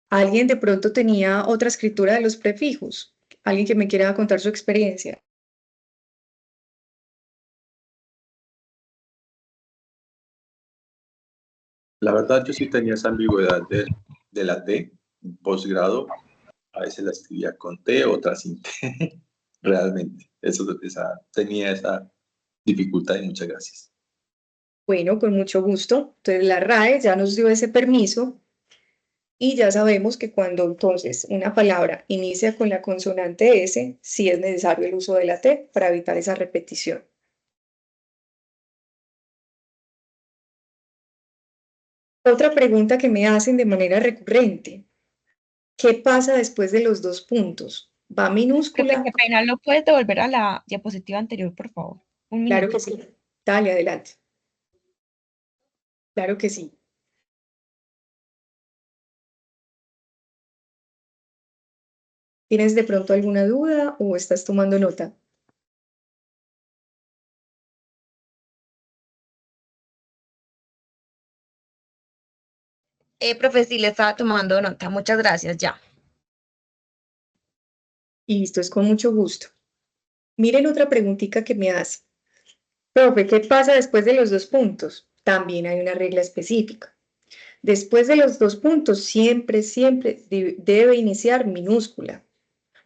¿Alguien de pronto tenía otra escritura de los prefijos? ¿Alguien que me quiera contar su experiencia? La verdad, yo sí tenía esa ambigüedad de la T, en posgrado, a veces la escribía con T, otras sin T, realmente. Tenía esa dificultad y muchas gracias. Bueno, con mucho gusto. Entonces la RAE ya nos dio ese permiso y ya sabemos que cuando entonces una palabra inicia con la consonante S, sí es necesario el uso de la T para evitar esa repetición. Otra pregunta que me hacen de manera recurrente. ¿Qué pasa después de los dos puntos? ¿Va minúscula? Qué pena, ¿lo puedes devolver a la diapositiva anterior, por favor? Un Claro minuto. que sí. Dale, adelante. Claro que sí. ¿Tienes de pronto alguna duda o estás tomando nota? Profe, sí le estaba tomando nota. Muchas gracias, ya. Y listo, es con mucho gusto. Miren otra preguntita que me hace. Profe, ¿qué pasa después de los dos puntos? También hay una regla específica. Después de los dos puntos, siempre debe iniciar minúscula.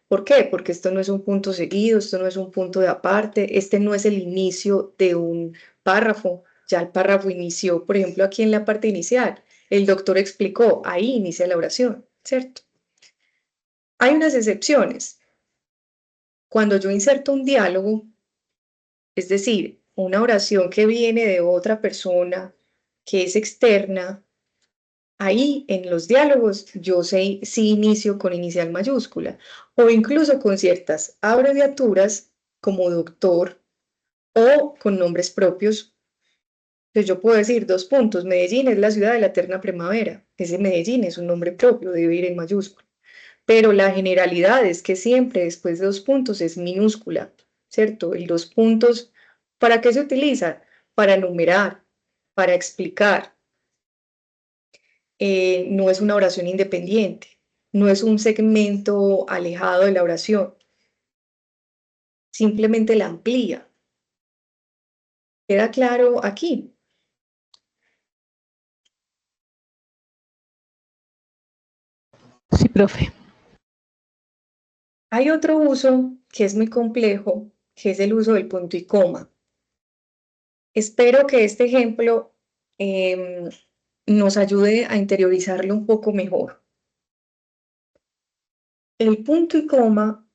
¿Por qué? Porque esto no es un punto seguido, esto no es un punto de aparte, este no es el inicio de un párrafo. Ya el párrafo inició, por ejemplo, aquí en la parte inicial. El doctor explicó, ahí inicia la oración, ¿cierto? Hay unas excepciones. Cuando yo inserto un diálogo, es decir, una oración que viene de otra persona, que es externa, ahí en los diálogos yo sí inicio con inicial mayúscula o incluso con ciertas abreviaturas como doctor o con nombres propios. Entonces yo puedo decir dos puntos, Medellín es la ciudad de la eterna primavera. Ese Medellín es un nombre propio, debe ir en mayúscula. Pero la generalidad es que siempre después de dos puntos es minúscula, ¿cierto? Y los puntos, ¿para qué se utilizan? Para enumerar, para explicar. No es una oración independiente, no es un segmento alejado de la oración, simplemente la amplía. ¿Queda claro aquí? Sí, profe. Hay otro uso que es muy complejo, que es el uso del punto y coma. Espero que este ejemplo nos ayude a interiorizarlo un poco mejor. El punto y coma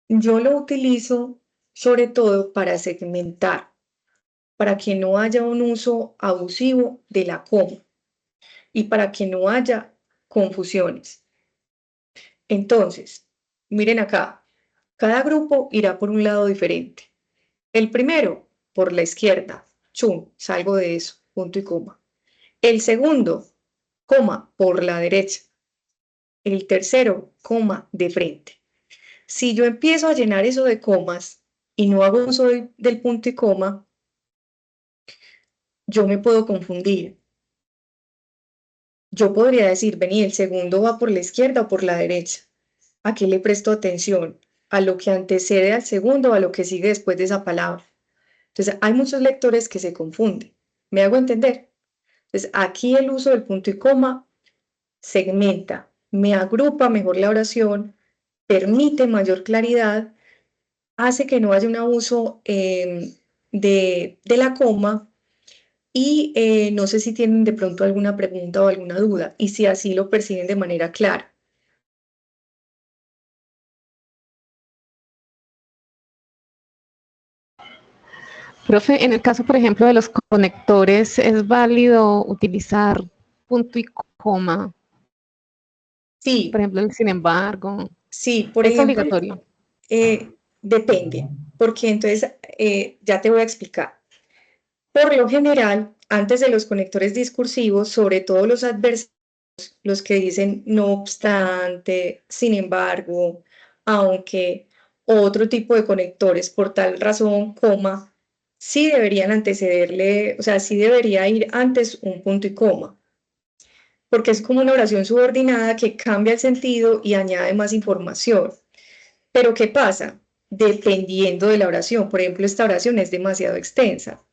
yo lo utilizo sobre todo para segmentar, para que no haya un uso abusivo de la coma y para que no haya confusiones. Entonces, miren acá, cada grupo irá por un lado diferente. El primero, por la izquierda, chum, salgo de eso, punto y coma. El segundo, coma, por la derecha. El tercero, coma, de frente. Si yo empiezo a llenar eso de comas y no hago uso del punto y coma, yo me puedo confundir. Yo podría decir, vení, el segundo va por la izquierda o por la derecha. ¿A qué le presto atención? ¿A lo que antecede al segundo o a lo que sigue después de esa palabra? Entonces, hay muchos lectores que se confunden. ¿Me hago entender? Entonces, aquí el uso del punto y coma segmenta, me agrupa mejor la oración, permite mayor claridad, hace que no haya un abuso de la coma y no sé si tienen de pronto alguna pregunta o alguna duda y si así lo perciben de manera clara. Profe, en el caso, por ejemplo, de los conectores, ¿es válido utilizar punto y coma? Sí. Por ejemplo, el sin embargo. Sí, por ¿Es ejemplo, obligatorio? Depende, porque entonces ya te voy a explicar. Por lo general, antes de los conectores discursivos, sobre todo los adversarios, los que dicen no obstante, sin embargo, aunque, otro tipo de conectores, por tal razón, coma, sí deberían antecederle, o sea, sí debería ir antes un punto y coma. porque es como una oración subordinada que cambia el sentido y añade más información. Pero ¿qué pasa? Dependiendo de la oración, por ejemplo, esta oración es demasiado extensa.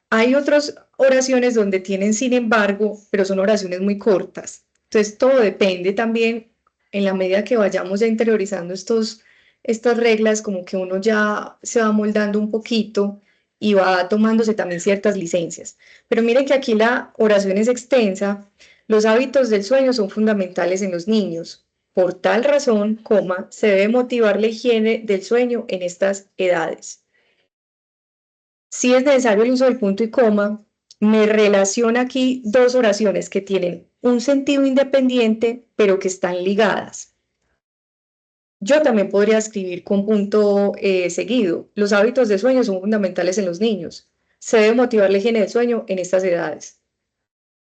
Hay otras oraciones donde tienen sin embargo, pero son oraciones muy cortas. Entonces, todo depende también, en la medida que vayamos ya interiorizando estas reglas, como que uno ya se va moldando un poquito y va tomándose también ciertas licencias. Pero miren que aquí la oración es extensa. Los hábitos del sueño son fundamentales en los niños. Por tal razón, coma, se debe motivar la higiene del sueño en estas edades. Si es necesario el uso del punto y coma, me relaciona aquí dos oraciones que tienen un sentido independiente, pero que están ligadas. Yo también podría escribir con punto seguido. Los hábitos de sueño son fundamentales en los niños. Se debe motivar la higiene del sueño en estas edades.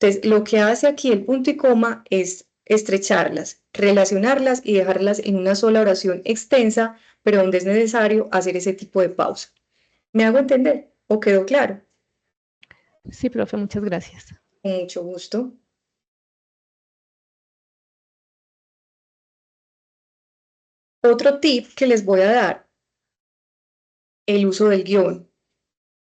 Entonces, lo que hace aquí el punto y coma es estrecharlas, relacionarlas y dejarlas en una sola oración extensa, pero donde es necesario hacer ese tipo de pausa. ¿Me hago entender? ¿O quedó claro? Sí, profe, muchas gracias. Con mucho gusto. Otro tip que les voy a dar, el uso del guión,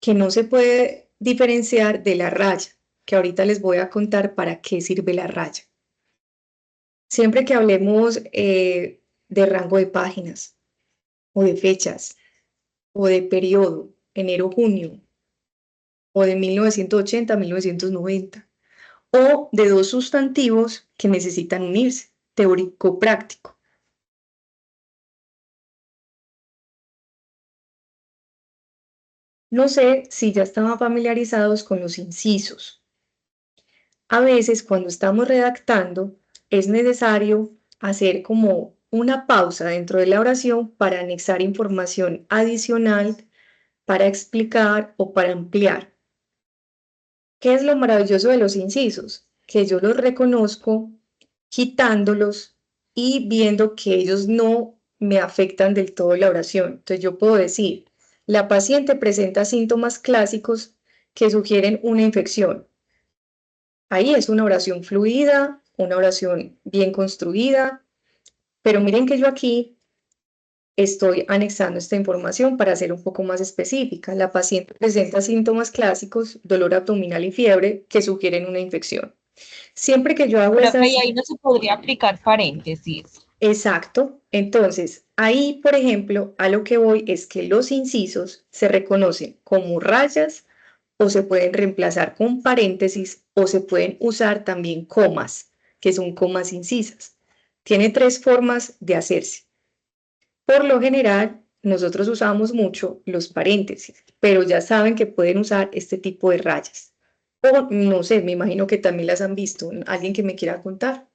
que no se puede diferenciar de la raya, que ahorita les voy a contar para qué sirve la raya. Siempre que hablemos de rango de páginas, o de fechas, o de periodo, enero-junio, o de 1980 a 1990, o de dos sustantivos que necesitan unirse, teórico-práctico. No sé si ya estaban familiarizados con los incisos. A veces cuando estamos redactando es necesario hacer como una pausa dentro de la oración para anexar información adicional, para explicar o para ampliar. ¿Qué es lo maravilloso de los incisos? Que yo los reconozco quitándolos y viendo que ellos no me afectan del todo la oración. Entonces yo puedo decir, la paciente presenta síntomas clásicos que sugieren una infección. Ahí es una oración fluida, una oración bien construida, pero miren que yo aquí estoy anexando esta información para ser un poco más específica. La paciente presenta síntomas clásicos, dolor abdominal y fiebre que sugieren una infección. Siempre que yo hago Profe, esas... y ahí no se podría aplicar paréntesis. Exacto. Entonces, ahí, por ejemplo, a lo que voy es que los incisos se reconocen como rayas o se pueden reemplazar con paréntesis o se pueden usar también comas, que son comas incisas. Tiene tres formas de hacerse. Por lo general, nosotros usamos mucho los paréntesis, pero ya saben que pueden usar este tipo de rayas. O no sé, me imagino que también las han visto. ¿Alguien que me quiera contar?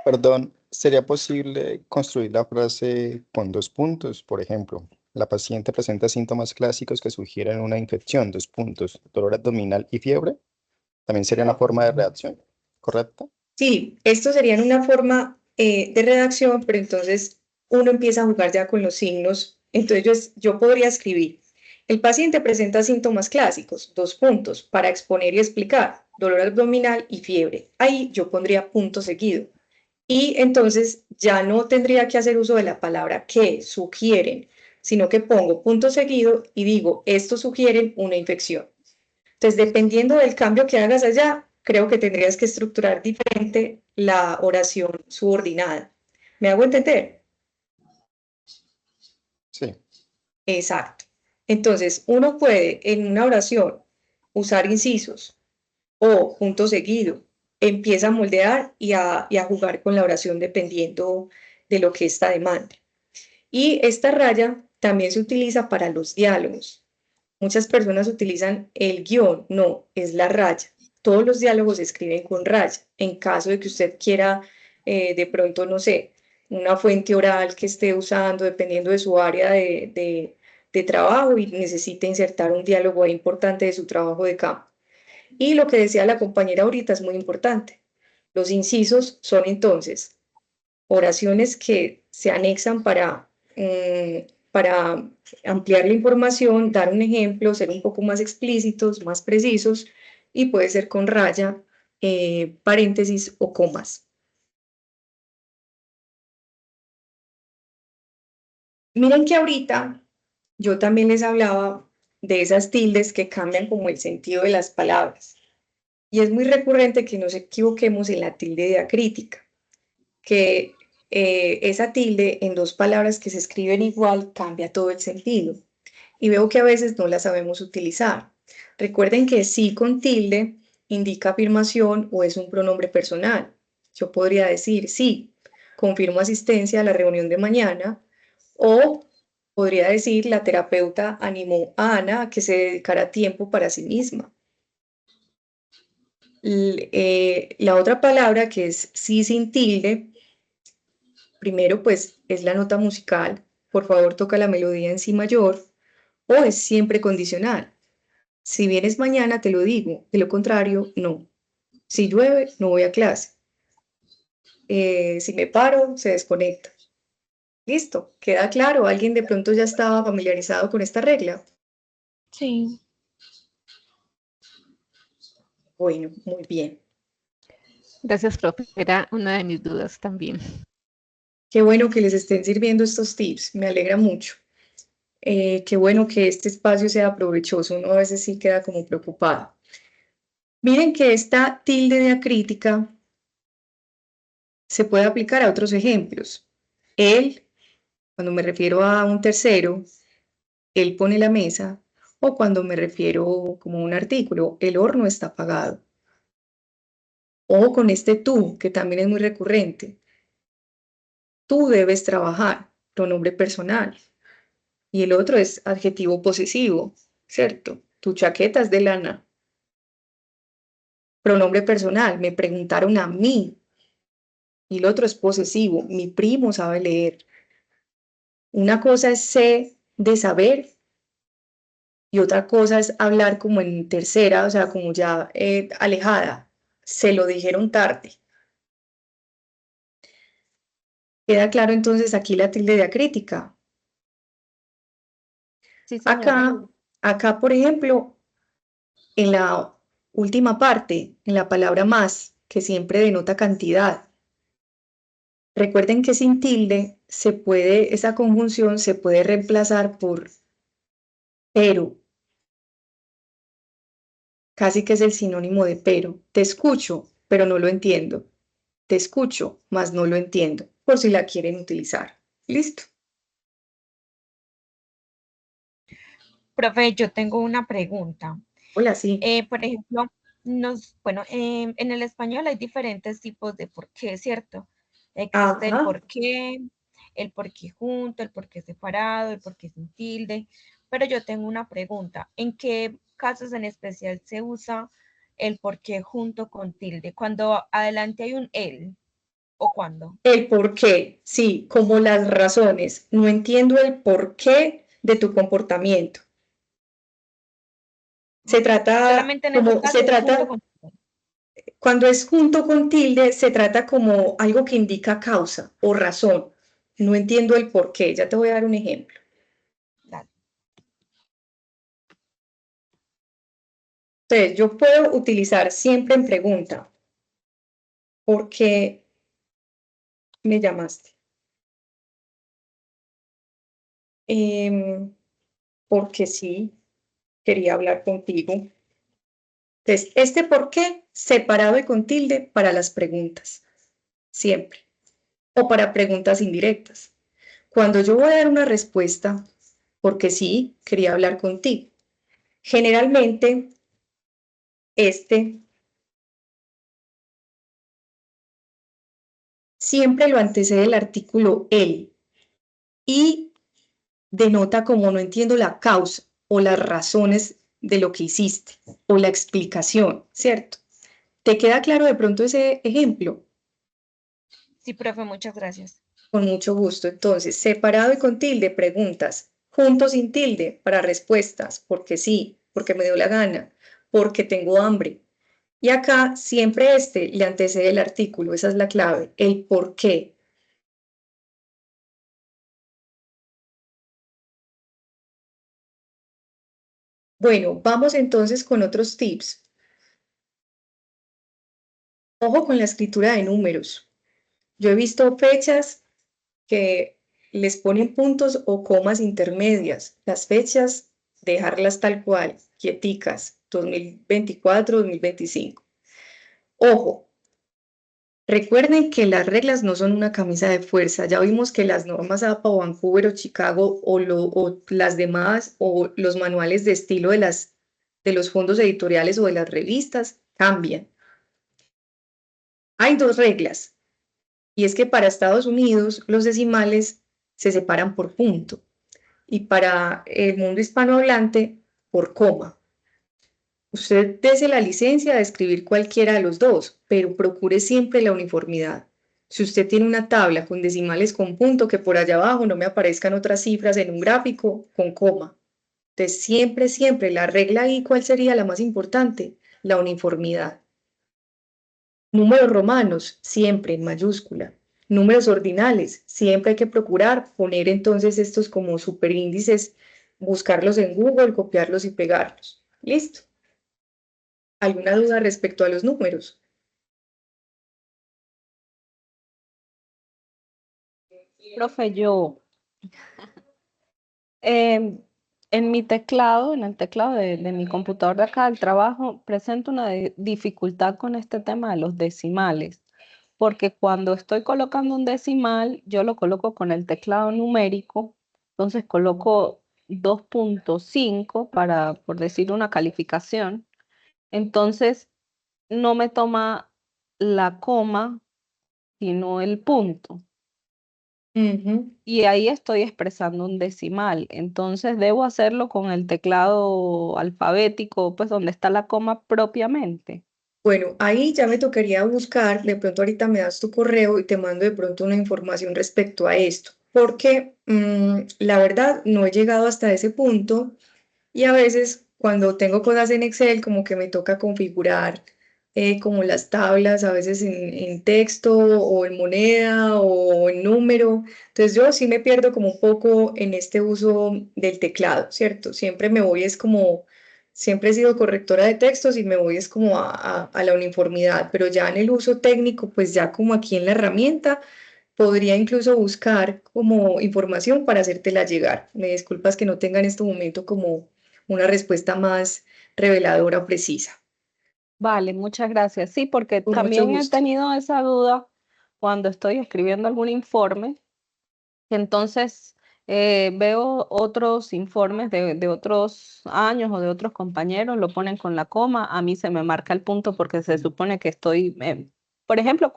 Perdón, ¿sería posible construir la frase con dos puntos? Por ejemplo, la paciente presenta síntomas clásicos que sugieren una infección, dos puntos, dolor abdominal y fiebre. También sería una forma de redacción, ¿correcta? Sí, esto sería en una forma de redacción, pero entonces uno empieza a jugar ya con los signos. Entonces yo podría escribir, el paciente presenta síntomas clásicos, dos puntos, para exponer y explicar, dolor abdominal y fiebre. Ahí yo pondría punto seguido. Y entonces ya no tendría que hacer uso de la palabra que sugieren, sino que pongo punto seguido y digo, estos sugieren una infección. Entonces, dependiendo del cambio que hagas allá, creo que tendrías que estructurar diferente la oración subordinada. ¿Me hago entender? Sí. Exacto. Entonces, uno puede en una oración usar incisos o punto seguido. Empieza a moldear y a jugar con la oración dependiendo de lo que esta demanda. Y esta raya también se utiliza para los diálogos. Muchas personas utilizan el guión, no, es la raya. Todos los diálogos se escriben con raya. En caso de que usted quiera, de pronto, no sé, una fuente oral que esté usando, dependiendo de su área de trabajo y necesite insertar un diálogo ahí importante de su trabajo de campo. Y lo que decía la compañera ahorita es muy importante. Los incisos son entonces oraciones que se anexan para para ampliar la información, dar un ejemplo, ser un poco más explícitos, más precisos, y puede ser con raya, paréntesis o comas. Miren que ahorita yo también les hablaba de esas tildes que cambian como el sentido de las palabras. Y es muy recurrente que nos equivoquemos en la tilde diacrítica, que esa tilde en dos palabras que se escriben igual cambia todo el sentido. Y veo que a veces no la sabemos utilizar. Recuerden que sí con tilde indica afirmación o es un pronombre personal. Yo podría decir sí, confirmo asistencia a la reunión de mañana, o podría decir la terapeuta animó a Ana a que se dedicara tiempo para sí misma. La otra palabra que es sí sin tilde, primero pues es la nota musical, por favor toca la melodía en si mayor, o es siempre condicional. Si vienes mañana te lo digo, de lo contrario no. Si llueve no voy a clase. Si me paro se desconecta. Listo, queda claro, alguien de pronto ya estaba familiarizado con esta regla. Sí. Bueno, muy bien. Gracias, profe. Era una de mis dudas también. Qué bueno que les estén sirviendo estos tips, me alegra mucho. Qué bueno que este espacio sea provechoso, uno a veces sí queda como preocupado. Miren que esta tilde diacrítica se puede aplicar a otros ejemplos. Él, cuando me refiero a un tercero, él pone la mesa, o cuando me refiero como un artículo, el horno está apagado. O con este tú, que también es muy recurrente. Tú debes trabajar, pronombre personal. Y el otro es adjetivo posesivo, ¿cierto? Tu chaqueta es de lana. Pronombre personal, me preguntaron a mí. Y el otro es posesivo, mi primo sabe leer. Una cosa es sé de saber y otra cosa es hablar como en tercera, o sea, como ya alejada. Se lo dijeron tarde. ¿Queda claro entonces aquí la tilde diacrítica? Sí, señora. Acá, por ejemplo, en la última parte, en la palabra más, que siempre denota cantidad. Recuerden que sin tilde esa conjunción se puede reemplazar por pero. Casi que es el sinónimo de pero. Te escucho, pero no lo entiendo. Te escucho, mas no lo entiendo, por si la quieren utilizar. ¿Listo? Profe, yo tengo una pregunta. Hola, sí. Por ejemplo, en el español hay diferentes tipos de por qué, ¿cierto? Existe Ajá. el por qué junto, el por qué separado, el por qué sin tilde. Pero yo tengo una pregunta. ¿En qué casos en especial se usa el por qué junto con tilde? ¿Cuando adelante hay un él o cuándo? El por qué, sí, como las razones. No entiendo el porqué de tu comportamiento. Se trata Solamente en ese como, caso es junto con tilde. cuando es junto con tilde, se trata como algo que indica causa o razón. No entiendo el por qué. Ya te voy a dar un ejemplo. Dale. Entonces, yo puedo utilizar siempre en pregunta. ¿Por qué me llamaste? Porque sí, quería hablar contigo. Entonces, este por qué separado y con tilde para las preguntas. Siempre. O para preguntas indirectas. Cuando yo voy a dar una respuesta, porque sí, quería hablar contigo. Generalmente, siempre lo antecede el artículo el y denota como no entiendo la causa o las razones de lo que hiciste o la explicación, ¿cierto? ¿Te queda claro de pronto ese ejemplo? Sí, profe, muchas gracias. Con mucho gusto. Entonces, separado y con tilde, preguntas. Junto sin tilde para respuestas, porque sí, porque me dio la gana, porque tengo hambre. Y acá siempre le antecede el artículo, esa es la clave, el por qué. Bueno, vamos entonces con otros tips. Ojo con la escritura de números. Yo he visto fechas que les ponen puntos o comas intermedias. Las fechas, dejarlas tal cual, quieticas, 2024, 2025. Ojo, recuerden que las reglas no son una camisa de fuerza. Ya vimos que las normas APA o Vancouver o Chicago o las demás o los manuales de estilo de los fondos editoriales o de las revistas cambian. Hay dos reglas, y es que para Estados Unidos los decimales se separan por punto y para el mundo hispanohablante por coma. Usted dese la licencia de escribir cualquiera de los dos, pero procure siempre la uniformidad. Si usted tiene una tabla con decimales con punto, que por allá abajo no me aparezcan otras cifras en un gráfico con coma. Entonces, siempre, la regla ahí, ¿cuál sería la más importante? La uniformidad. Números romanos, siempre en mayúscula. Números ordinales, siempre hay que procurar poner entonces estos como superíndices, buscarlos en Google, copiarlos y pegarlos. Listo. ¿Alguna duda respecto a los números? Profe, yo en mi teclado, en el teclado de mi computador de acá del trabajo, presento una dificultad con este tema de los decimales, porque cuando estoy colocando un decimal, yo lo coloco con el teclado numérico, entonces coloco 2.5 para, por decir, una calificación, entonces no me toma la coma, sino el punto. Y ahí estoy expresando un decimal. Entonces debo hacerlo con el teclado alfabético, pues donde está la coma propiamente. Bueno, ahí ya me tocaría buscar, de pronto ahorita me das tu correo y te mando de pronto una información respecto a esto, porque la verdad no he llegado hasta ese punto y a veces cuando tengo cosas en Excel como que me toca configurar como las tablas, a veces en texto o en moneda o en número. Entonces yo sí me pierdo como un poco en este uso del teclado, ¿cierto? Siempre me voy es como, siempre he sido correctora de textos y me voy es como a la uniformidad, pero ya en el uso técnico, pues ya como aquí en la herramienta, podría incluso buscar como información para hacértela llegar. Me disculpas que no tenga en este momento como una respuesta más reveladora o precisa. Vale, muchas gracias. Sí, porque Con mucho también he gusto. tenido esa duda cuando estoy escribiendo algún informe, que entonces veo otros informes de otros años o de otros compañeros, lo ponen con la coma, a mí se me marca el punto porque se supone que estoy, por ejemplo,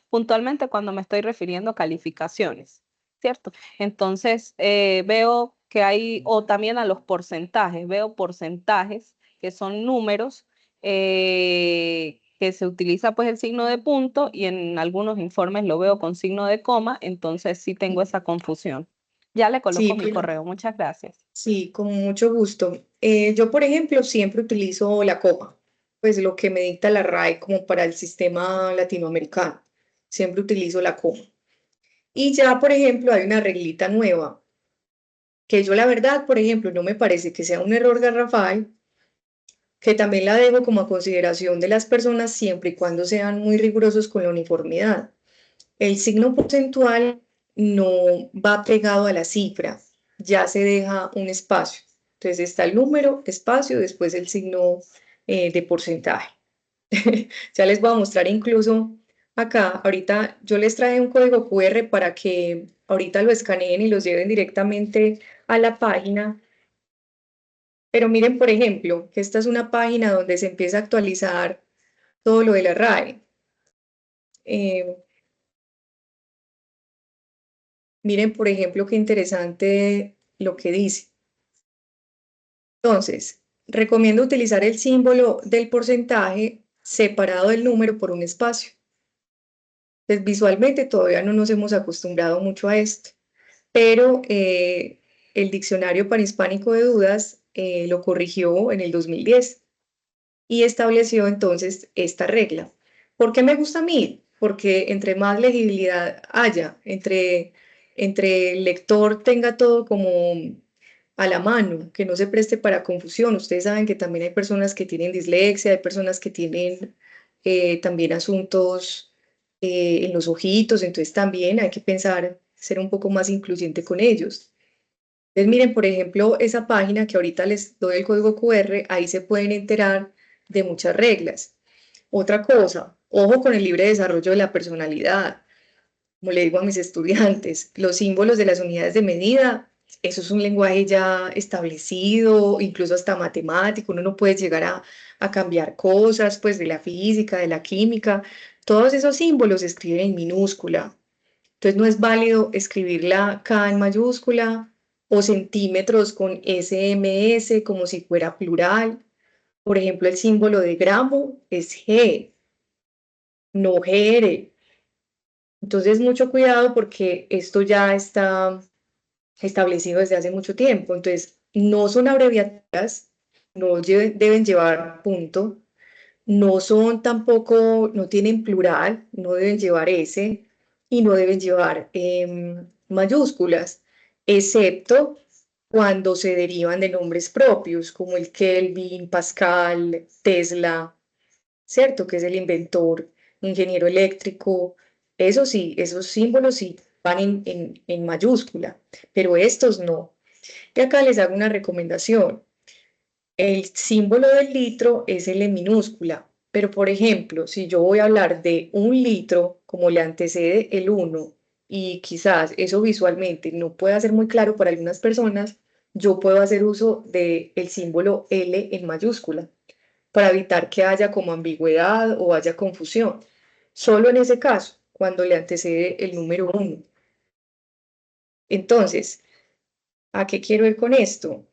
puntualmente cuando me estoy refiriendo a calificaciones, ¿cierto? Entonces veo que hay, o también a los porcentajes, veo porcentajes que son números que se utiliza pues el signo de punto y en algunos informes lo veo con signo de coma, entonces sí tengo esa confusión. Ya le coloco Sí, mi correo, muchas gracias. sí, con mucho gusto. Yo, por ejemplo, siempre utilizo la coma, pues lo que me dicta la RAE como para el sistema latinoamericano. Siempre utilizo la coma. Y ya, por ejemplo, hay una reglita nueva, que yo la verdad, por ejemplo, no me parece que sea un error garrafal, que también la dejo como a consideración de las personas siempre y cuando sean muy rigurosos con la uniformidad. El signo porcentual no va pegado a la cifra, ya se deja un espacio. Entonces está el número, espacio, después el signo de porcentaje. Ya les voy a mostrar incluso acá, ahorita yo les traje un código QR para que ahorita lo escaneen y los lleven directamente a la página. Pero miren, por ejemplo, que esta es una página donde se empieza a actualizar todo lo de la RAE. Miren, por ejemplo, qué interesante lo que dice. Entonces, recomiendo utilizar el símbolo del porcentaje separado del número por un espacio. Pues visualmente todavía no nos hemos acostumbrado mucho a esto, pero el Diccionario Panhispánico de Dudas lo corrigió en el 2010 y estableció entonces esta regla. ¿Por qué me gusta a mí? Porque entre más legibilidad haya, entre el lector tenga todo como a la mano, que no se preste para confusión. Ustedes saben que también hay personas que tienen dislexia, hay personas que tienen también asuntos en los ojitos, entonces también hay que pensar, ser un poco más incluyente con ellos. Entonces miren, por ejemplo, esa página que ahorita les doy el código QR, ahí se pueden enterar de muchas reglas. Otra cosa, ojo con el libre desarrollo de la personalidad. Como le digo a mis estudiantes, los símbolos de las unidades de medida, eso es un lenguaje ya establecido, incluso hasta matemático, uno no puede llegar a cambiar cosas, pues, de la física, de la química, todos esos símbolos se escriben en minúscula, entonces no es válido escribir la K en mayúscula o centímetros con SMS como si fuera plural. Por ejemplo, el símbolo de gramo es G, no GR. Entonces, mucho cuidado porque esto ya está establecido desde hace mucho tiempo. Entonces, no son abreviaturas, no deben llevar punto, no son tampoco, no tienen plural, no deben llevar S y no deben llevar mayúsculas, excepto cuando se derivan de nombres propios, como el Kelvin, Pascal, Tesla, ¿cierto? Que es el inventor, ingeniero eléctrico. Eso sí, esos símbolos sí van en mayúscula, pero estos no. Y acá les hago una recomendación. El símbolo del litro es el en minúscula, pero por ejemplo, si yo voy a hablar de un litro, como le antecede el 1, y quizás eso visualmente no pueda ser muy claro para algunas personas, yo puedo hacer uso del símbolo L en mayúscula para evitar que haya como ambigüedad o haya confusión. Solo en ese caso, cuando le antecede el número 1. Entonces, ¿a qué quiero ir con esto?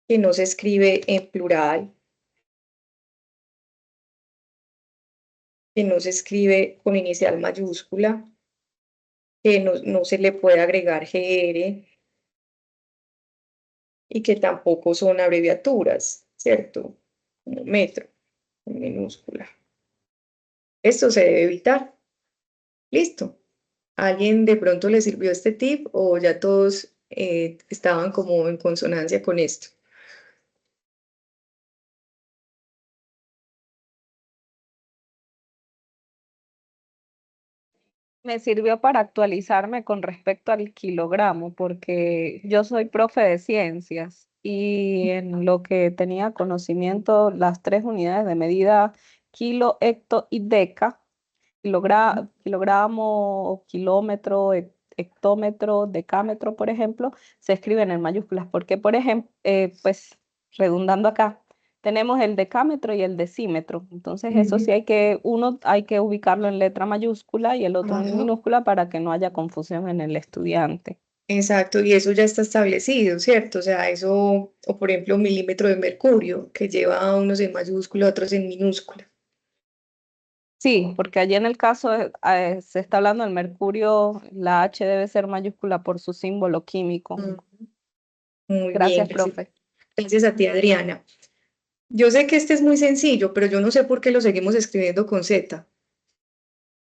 Que no se escribe en plural, que no se escribe con inicial mayúscula, que no se le puede agregar GR y que tampoco son abreviaturas, ¿cierto? Como metro, en minúscula. Esto se debe evitar. Listo. ¿A alguien de pronto le sirvió este tip o ya todos estaban como en consonancia con esto? Me sirvió para actualizarme con respecto al kilogramo, porque yo soy profe de ciencias y en lo que tenía conocimiento, las 3 unidades de medida, kilo, hecto y deca, kilogramo, kilómetro, hectómetro, decámetro, por ejemplo, se escriben en mayúsculas, porque, por ejemplo, pues redundando acá, tenemos el decámetro y el decímetro. Entonces, eso sí uno hay que ubicarlo en letra mayúscula y el otro en minúscula para que no haya confusión en el estudiante. Exacto, y eso ya está establecido, ¿cierto? O sea, eso, o por ejemplo, milímetro de mercurio, que lleva unos en mayúscula, otros en minúscula. Sí, porque allí en el caso se está hablando del mercurio, la H debe ser mayúscula por su símbolo químico. Muy Gracias, bien, profe. Gracias a ti, Adriana. Yo sé que este es muy sencillo, pero yo no sé por qué lo seguimos escribiendo con Z.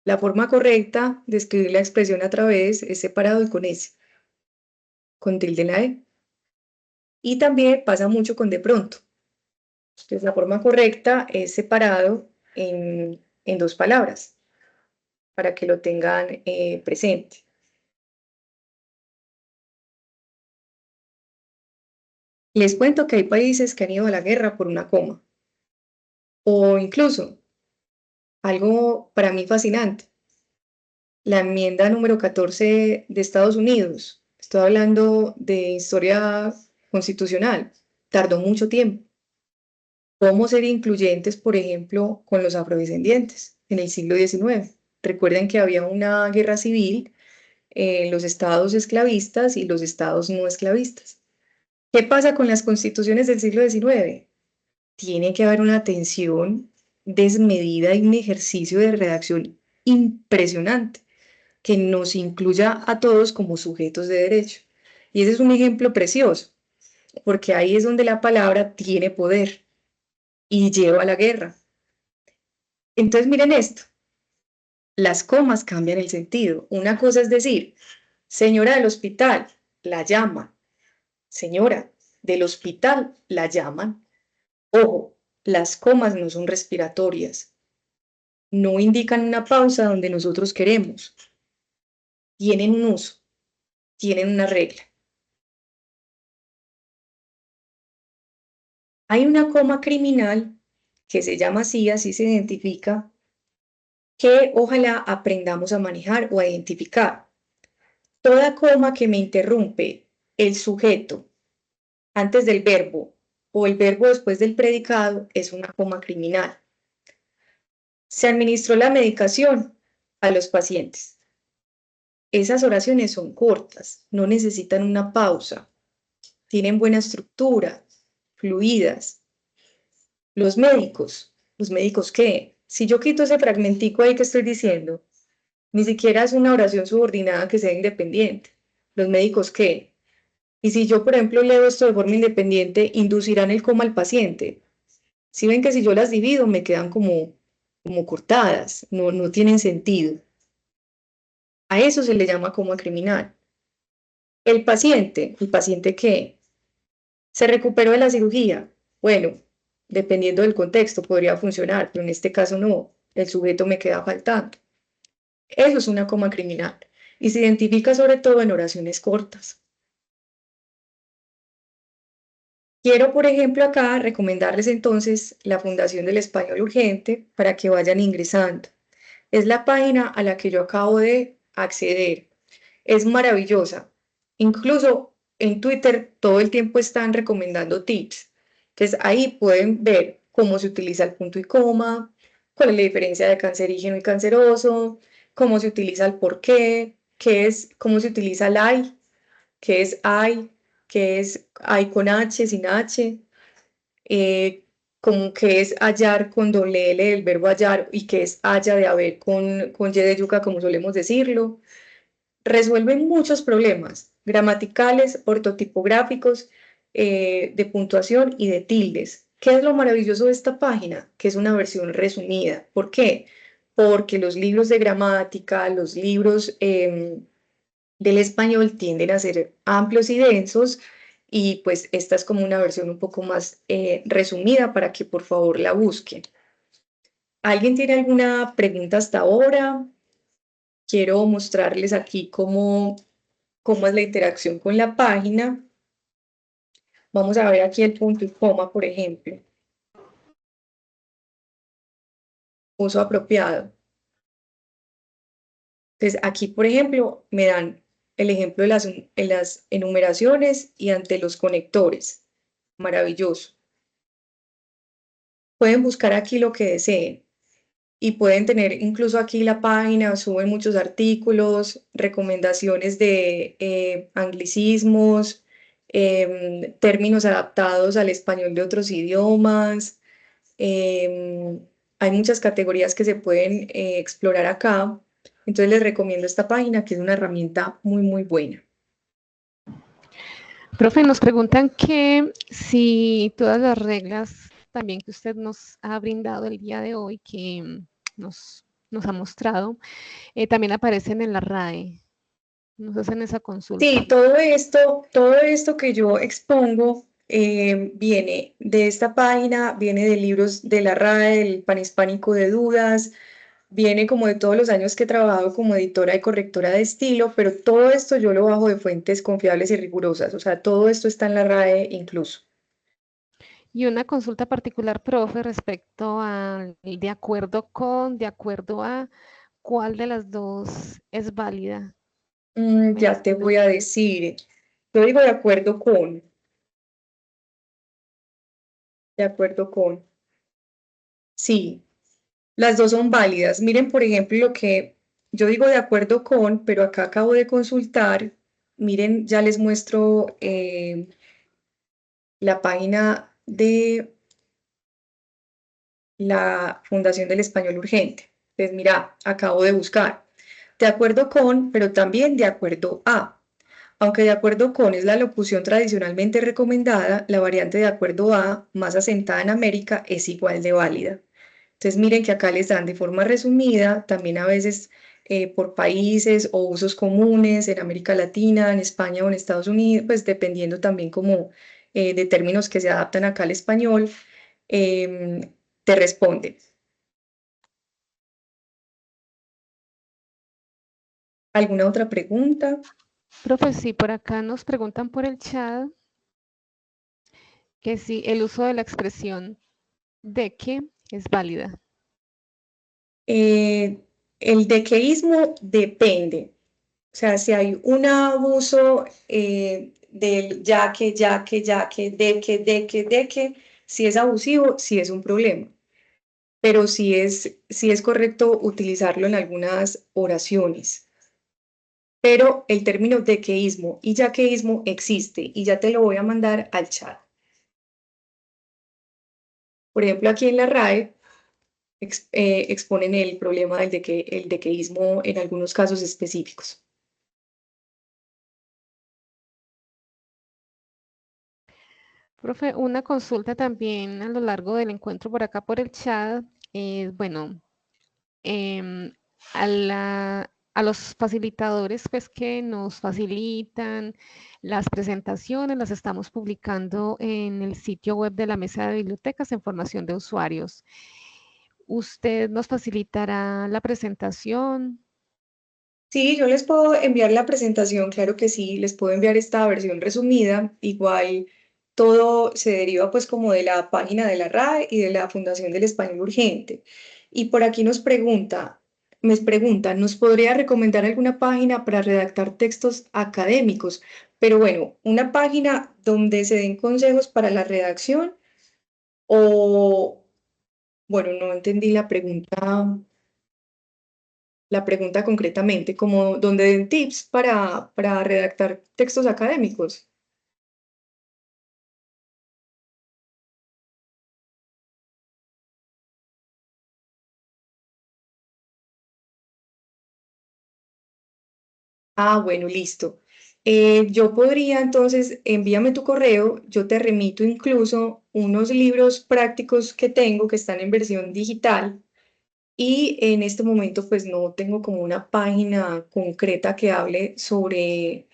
La forma correcta de escribir la expresión a través es separado y con S, con tilde en la E. Y también pasa mucho con de pronto. Entonces, la forma correcta es separado en 2 palabras, para que lo tengan presente. Les cuento que hay países que han ido a la guerra por una coma. O incluso, algo para mí fascinante, la enmienda número 14 de Estados Unidos. Estoy hablando de historia constitucional. Tardó mucho tiempo. ¿Cómo ser incluyentes, por ejemplo, con los afrodescendientes en el siglo XIX? Recuerden que había una guerra civil en los estados esclavistas y los estados no esclavistas. ¿Qué pasa con las constituciones del siglo XIX? Tiene que haber una atención desmedida y un ejercicio de redacción impresionante que nos incluya a todos como sujetos de derecho. Y ese es un ejemplo precioso, porque ahí es donde la palabra tiene poder y lleva a la guerra. Entonces miren esto, las comas cambian el sentido. Una cosa es decir, señora del hospital, la llaman. Señora, del hospital la llaman. Ojo, las comas no son respiratorias. No indican una pausa donde nosotros queremos. Tienen un uso, tienen una regla. Hay una coma criminal que se llama así se identifica, que ojalá aprendamos a manejar o a identificar. Toda coma que me interrumpe el sujeto antes del verbo o el verbo después del predicado es una coma criminal. Se administró la medicación a los pacientes. Esas oraciones son cortas, no necesitan una pausa, tienen buena estructura, fluidas. Los médicos ¿qué? Si yo quito ese fragmentico ahí que estoy diciendo, ni siquiera es una oración subordinada que sea independiente. ¿Los médicos qué? Y si yo, por ejemplo, leo esto de forma independiente, inducirán el coma al paciente. Si ven que si yo las divido me quedan como cortadas, no tienen sentido. A eso se le llama coma criminal. ¿El paciente qué? ¿Se recuperó de la cirugía? Bueno, dependiendo del contexto podría funcionar, pero en este caso no, el sujeto me queda faltando. Eso es una coma criminal y se identifica sobre todo en oraciones cortas. Quiero, por ejemplo, acá recomendarles entonces la Fundación del Español Urgente para que vayan ingresando. Es la página a la que yo acabo de acceder. Es maravillosa. Incluso en Twitter todo el tiempo están recomendando tips. Entonces ahí pueden ver cómo se utiliza el punto y coma, cuál es la diferencia de cancerígeno y canceroso, cómo se utiliza el por qué, cómo se utiliza el ay, qué es ay, qué es ay con H, sin H, como que es hallar con doble L del verbo hallar y que es haya de haber con Y de yuca, como solemos decirlo. Resuelven muchos problemas gramaticales, ortotipográficos, de puntuación y de tildes. ¿Qué es lo maravilloso de esta página? Que es una versión resumida. ¿Por qué? Porque los libros de gramática, los libros del español tienden a ser amplios y densos y pues esta es como una versión un poco más resumida para que por favor la busquen. ¿Alguien tiene alguna pregunta hasta ahora? Quiero mostrarles aquí cómo es la interacción con la página. Vamos a ver aquí el punto y coma, por ejemplo. Uso apropiado. Entonces, aquí, por ejemplo, me dan el ejemplo de las enumeraciones y ante los conectores. Maravilloso. Pueden buscar aquí lo que deseen y pueden tener incluso aquí la página, suben muchos artículos, recomendaciones de anglicismos, términos adaptados al español de otros idiomas. Hay muchas categorías que se pueden explorar acá. Entonces les recomiendo esta página que es una herramienta muy, muy buena. Profe, nos preguntan que si todas las reglas también que usted nos ha brindado el día de hoy, que nos ha mostrado, también aparecen en la RAE. Nos hacen esa consulta. Sí, todo esto que yo expongo viene de esta página, viene de libros de la RAE, el Panhispánico de Dudas, viene como de todos los años que he trabajado como editora y correctora de estilo, pero todo esto yo lo bajo de fuentes confiables y rigurosas, o sea, todo esto está en la RAE incluso. Y una consulta particular, profe, respecto al de acuerdo a, ¿cuál de las dos es válida? Ya te voy a decir, yo digo de acuerdo con, sí, las dos son válidas. Miren, por ejemplo, lo que yo digo de acuerdo con, pero acá acabo de consultar, miren, ya les muestro la página de la Fundación del Español Urgente. Entonces, mira, acabo de buscar. De acuerdo con, pero también de acuerdo a. Aunque de acuerdo con es la locución tradicionalmente recomendada, la variante de acuerdo a, más asentada en América, es igual de válida. Entonces miren que acá les dan de forma resumida, también a veces por países o usos comunes en América Latina, en España o en Estados Unidos, pues dependiendo también como de términos que se adaptan acá al español, te responden. ¿Alguna otra pregunta? Profe, sí, por acá nos preguntan por el chat que si el uso de la expresión de que es válida. El dequeísmo depende. O sea, si hay un abuso del ya que, de que, si es abusivo, sí es un problema. Pero sí es correcto utilizarlo en algunas oraciones. Pero el término dequeísmo y yaqueísmo existe y ya te lo voy a mandar al chat. Por ejemplo, aquí en la RAE exponen el problema del el dequeísmo en algunos casos específicos. Profe, una consulta también a lo largo del encuentro por acá por el chat es, bueno, a los facilitadores pues que nos facilitan las presentaciones, las estamos publicando en el sitio web de la Mesa de Bibliotecas en formación de usuarios. ¿Usted nos facilitará la presentación? Sí, yo les puedo enviar la presentación, claro que sí, les puedo enviar esta versión resumida. Igual todo se deriva pues como de la página de la RAE y de la Fundación del Español Urgente. Y por aquí me preguntan, ¿nos podría recomendar alguna página para redactar textos académicos? Pero bueno, una página donde se den consejos para la redacción o, bueno, no entendí la pregunta concretamente, como donde den tips para redactar textos académicos. Ah, bueno, listo. Yo podría entonces, envíame tu correo, yo te remito incluso unos libros prácticos que tengo que están en versión digital y en este momento pues no tengo como una página concreta que hable sobre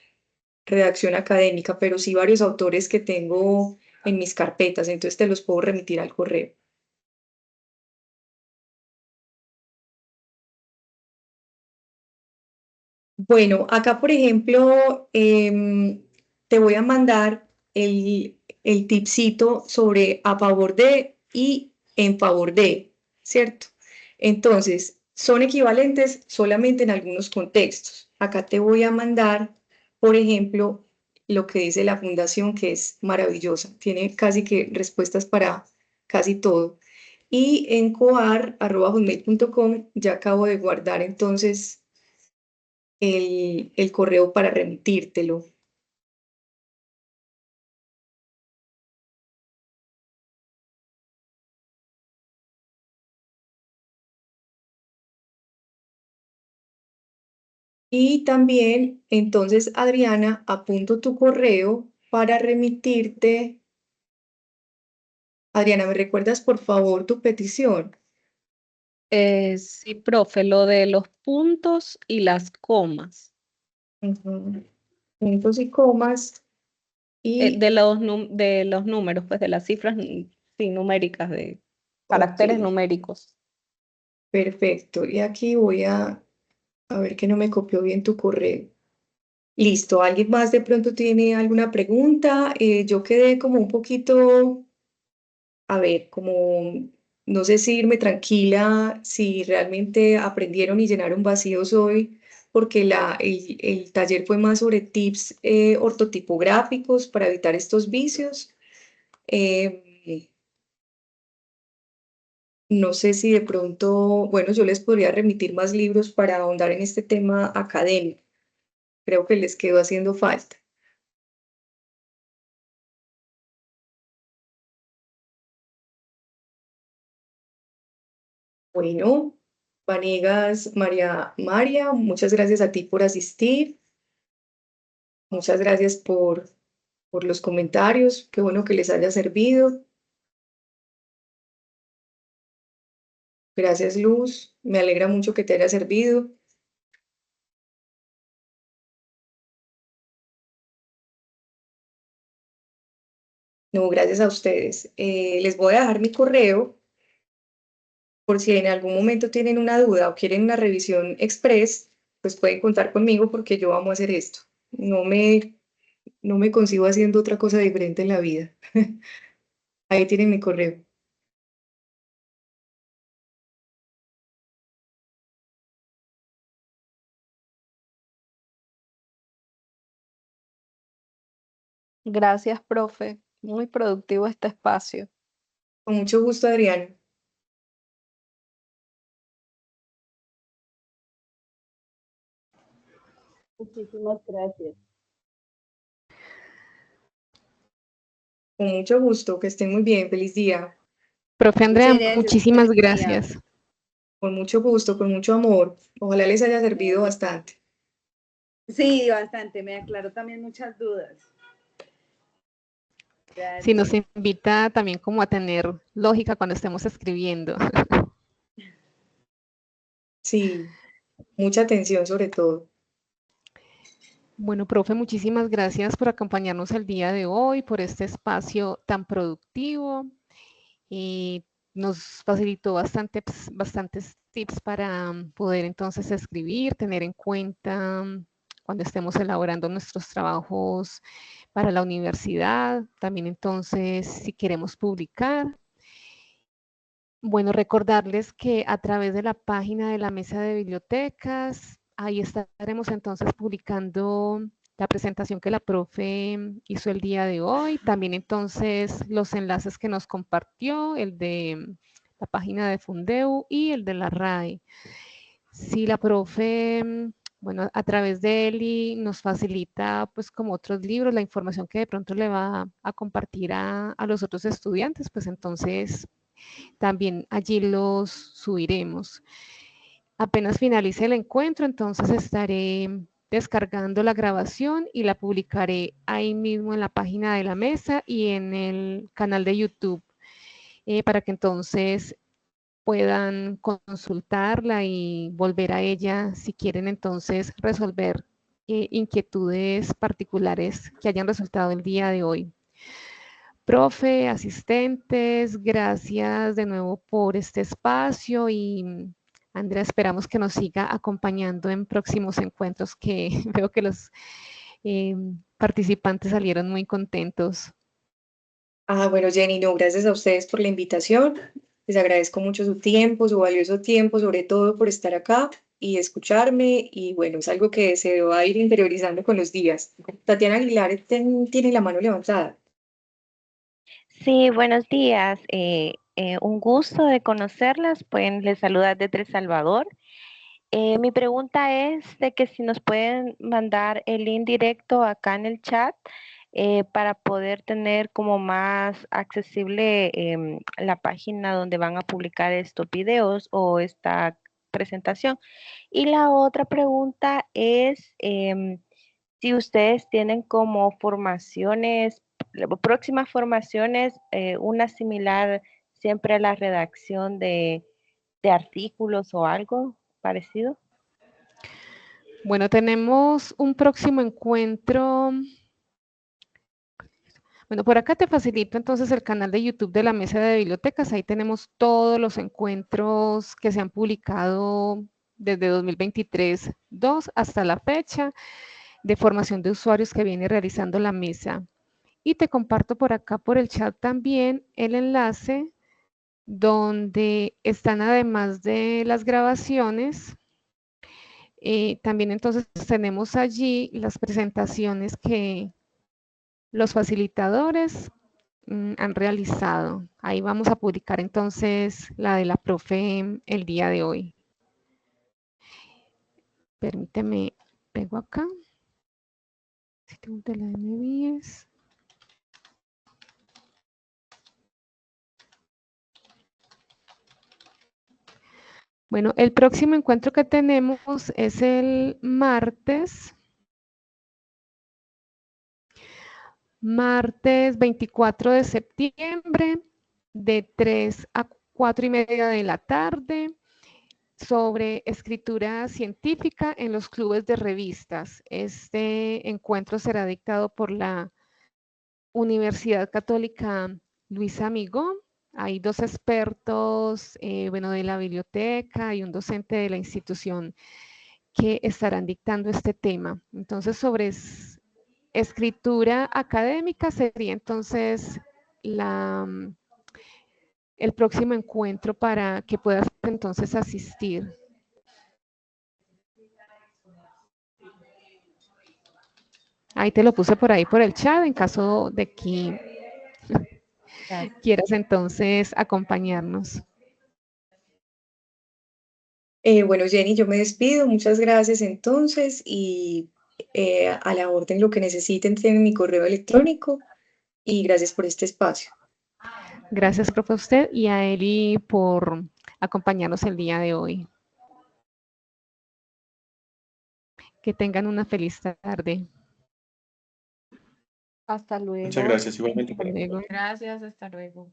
redacción académica, pero sí varios autores que tengo en mis carpetas, entonces te los puedo remitir al correo. Bueno, acá por ejemplo, te voy a mandar el tipcito sobre a favor de y en favor de, ¿cierto? Entonces, son equivalentes solamente en algunos contextos. Acá te voy a mandar, por ejemplo, lo que dice la fundación, que es maravillosa. Tiene casi que respuestas para casi todo. Y en coar@hotmail.com ya acabo de guardar entonces el correo para remitírtelo. Y también, entonces, Adriana, apunto tu correo para remitirte. Adriana, ¿me recuerdas por favor tu petición? Sí, profe, lo de los puntos y las comas. Ujú. Puntos y comas. Y De de los números, pues de las cifras sí, numéricas, de caracteres ok, numéricos. perfecto. Y aquí voy a ver que no me copió bien tu correo. Listo, ¿alguien más de pronto tiene alguna pregunta? Yo quedé como un poquito, a ver, como no sé si irme tranquila, si realmente aprendieron y llenaron vacíos hoy, porque el taller fue más sobre tips ortotipográficos para evitar estos vicios. Eh, no sé si de pronto, bueno, yo les podría remitir más libros para ahondar en este tema académico. Creo que les quedó haciendo falta. Bueno, Vanegas, María, muchas gracias a ti por asistir. Muchas gracias por los comentarios. Qué bueno que les haya servido. Gracias, Luz. Me alegra mucho que te haya servido. No, gracias a ustedes. Les voy a dejar mi correo por si en algún momento tienen una duda o quieren una revisión express, pues pueden contar conmigo porque yo amo hacer esto. No me concibo haciendo otra cosa diferente en la vida. Ahí tienen mi correo. Gracias, profe. Muy productivo este espacio. Con mucho gusto, Adrián. Muchísimas gracias. Con mucho gusto, que estén muy bien. Feliz día. Profe Andrea, Muchas gracias. muchísimas Feliz día. gracias. Con mucho gusto, con mucho amor. Ojalá les haya servido bastante. Sí, bastante. Me aclaró también muchas dudas. Gracias. Sí, nos invita también como a tener lógica cuando estemos escribiendo. Sí, mucha atención sobre todo. Bueno, profe, muchísimas gracias por acompañarnos el día de hoy, por este espacio tan productivo. Nos facilitó bastantes tips para poder entonces escribir, tener en cuenta cuando estemos elaborando nuestros trabajos para la universidad, también entonces si queremos publicar. Bueno, recordarles que a través de la página de la Mesa de Bibliotecas, ahí estaremos entonces publicando la presentación que la profe hizo el día de hoy, también entonces los enlaces que nos compartió, el de la página de Fundeu y el de la RAE. Si la profe, bueno, a través de Eli nos facilita pues como otros libros, la información que de pronto le va a compartir a los otros estudiantes, pues entonces también allí los subiremos. Apenas finalice el encuentro, entonces estaré descargando la grabación y la publicaré ahí mismo en la página de la mesa y en el canal de YouTube para que entonces puedan consultarla y volver a ella si quieren entonces resolver inquietudes particulares que hayan resultado el día de hoy. Profe, asistentes, gracias de nuevo por este espacio y Andrea, esperamos que nos siga acompañando en próximos encuentros que veo que los participantes salieron muy contentos. Bueno, Jenny, no, gracias a ustedes por la invitación. Les agradezco mucho su tiempo, su valioso tiempo, sobre todo por estar acá y escucharme. Y bueno, es algo que se va a ir interiorizando con los días. Tatiana Aguilar tiene la mano levantada. Sí, buenos días. Un gusto de conocerlas. Pues les saluda desde El Salvador. Mi pregunta es de que si nos pueden mandar el link directo acá en el chat para poder tener como más accesible la página donde van a publicar estos videos o esta presentación. Y la otra pregunta es si ustedes tienen como formaciones, próximas formaciones, una similar siempre a la redacción de artículos o algo parecido. Bueno, tenemos un próximo encuentro. Bueno, por acá te facilito entonces el canal de YouTube de la Mesa de Bibliotecas. Ahí tenemos todos los encuentros que se han publicado desde 2023-2 hasta la fecha de formación de usuarios que viene realizando la mesa. Y te comparto por acá por el chat también el enlace donde están además de las grabaciones, también entonces tenemos allí las presentaciones que los facilitadores han realizado. Ahí vamos a publicar entonces la de la profe el día de hoy. Permíteme, pego acá. Si tengo de la M10. Bueno, el próximo encuentro que tenemos es el martes 24 de septiembre, de 3 a 4 y media de la tarde, sobre escritura científica en los clubes de revistas. Este encuentro será dictado por la Universidad Católica Luis Amigo. Hay 2 expertos, bueno, de la biblioteca y un docente de la institución que estarán dictando este tema. Entonces, sobre escritura académica sería entonces el próximo encuentro para que puedas entonces asistir. Ahí te lo puse por ahí por el chat en caso de que quieras entonces acompañarnos. Bueno, Jenny, yo me despido. Muchas gracias entonces y a la orden lo que necesiten tienen mi correo electrónico y gracias por este espacio. Gracias, profe, a usted y a Eli por acompañarnos el día de hoy. Que tengan una feliz tarde. Hasta luego. Muchas gracias, igualmente. Hasta luego. Gracias, hasta luego.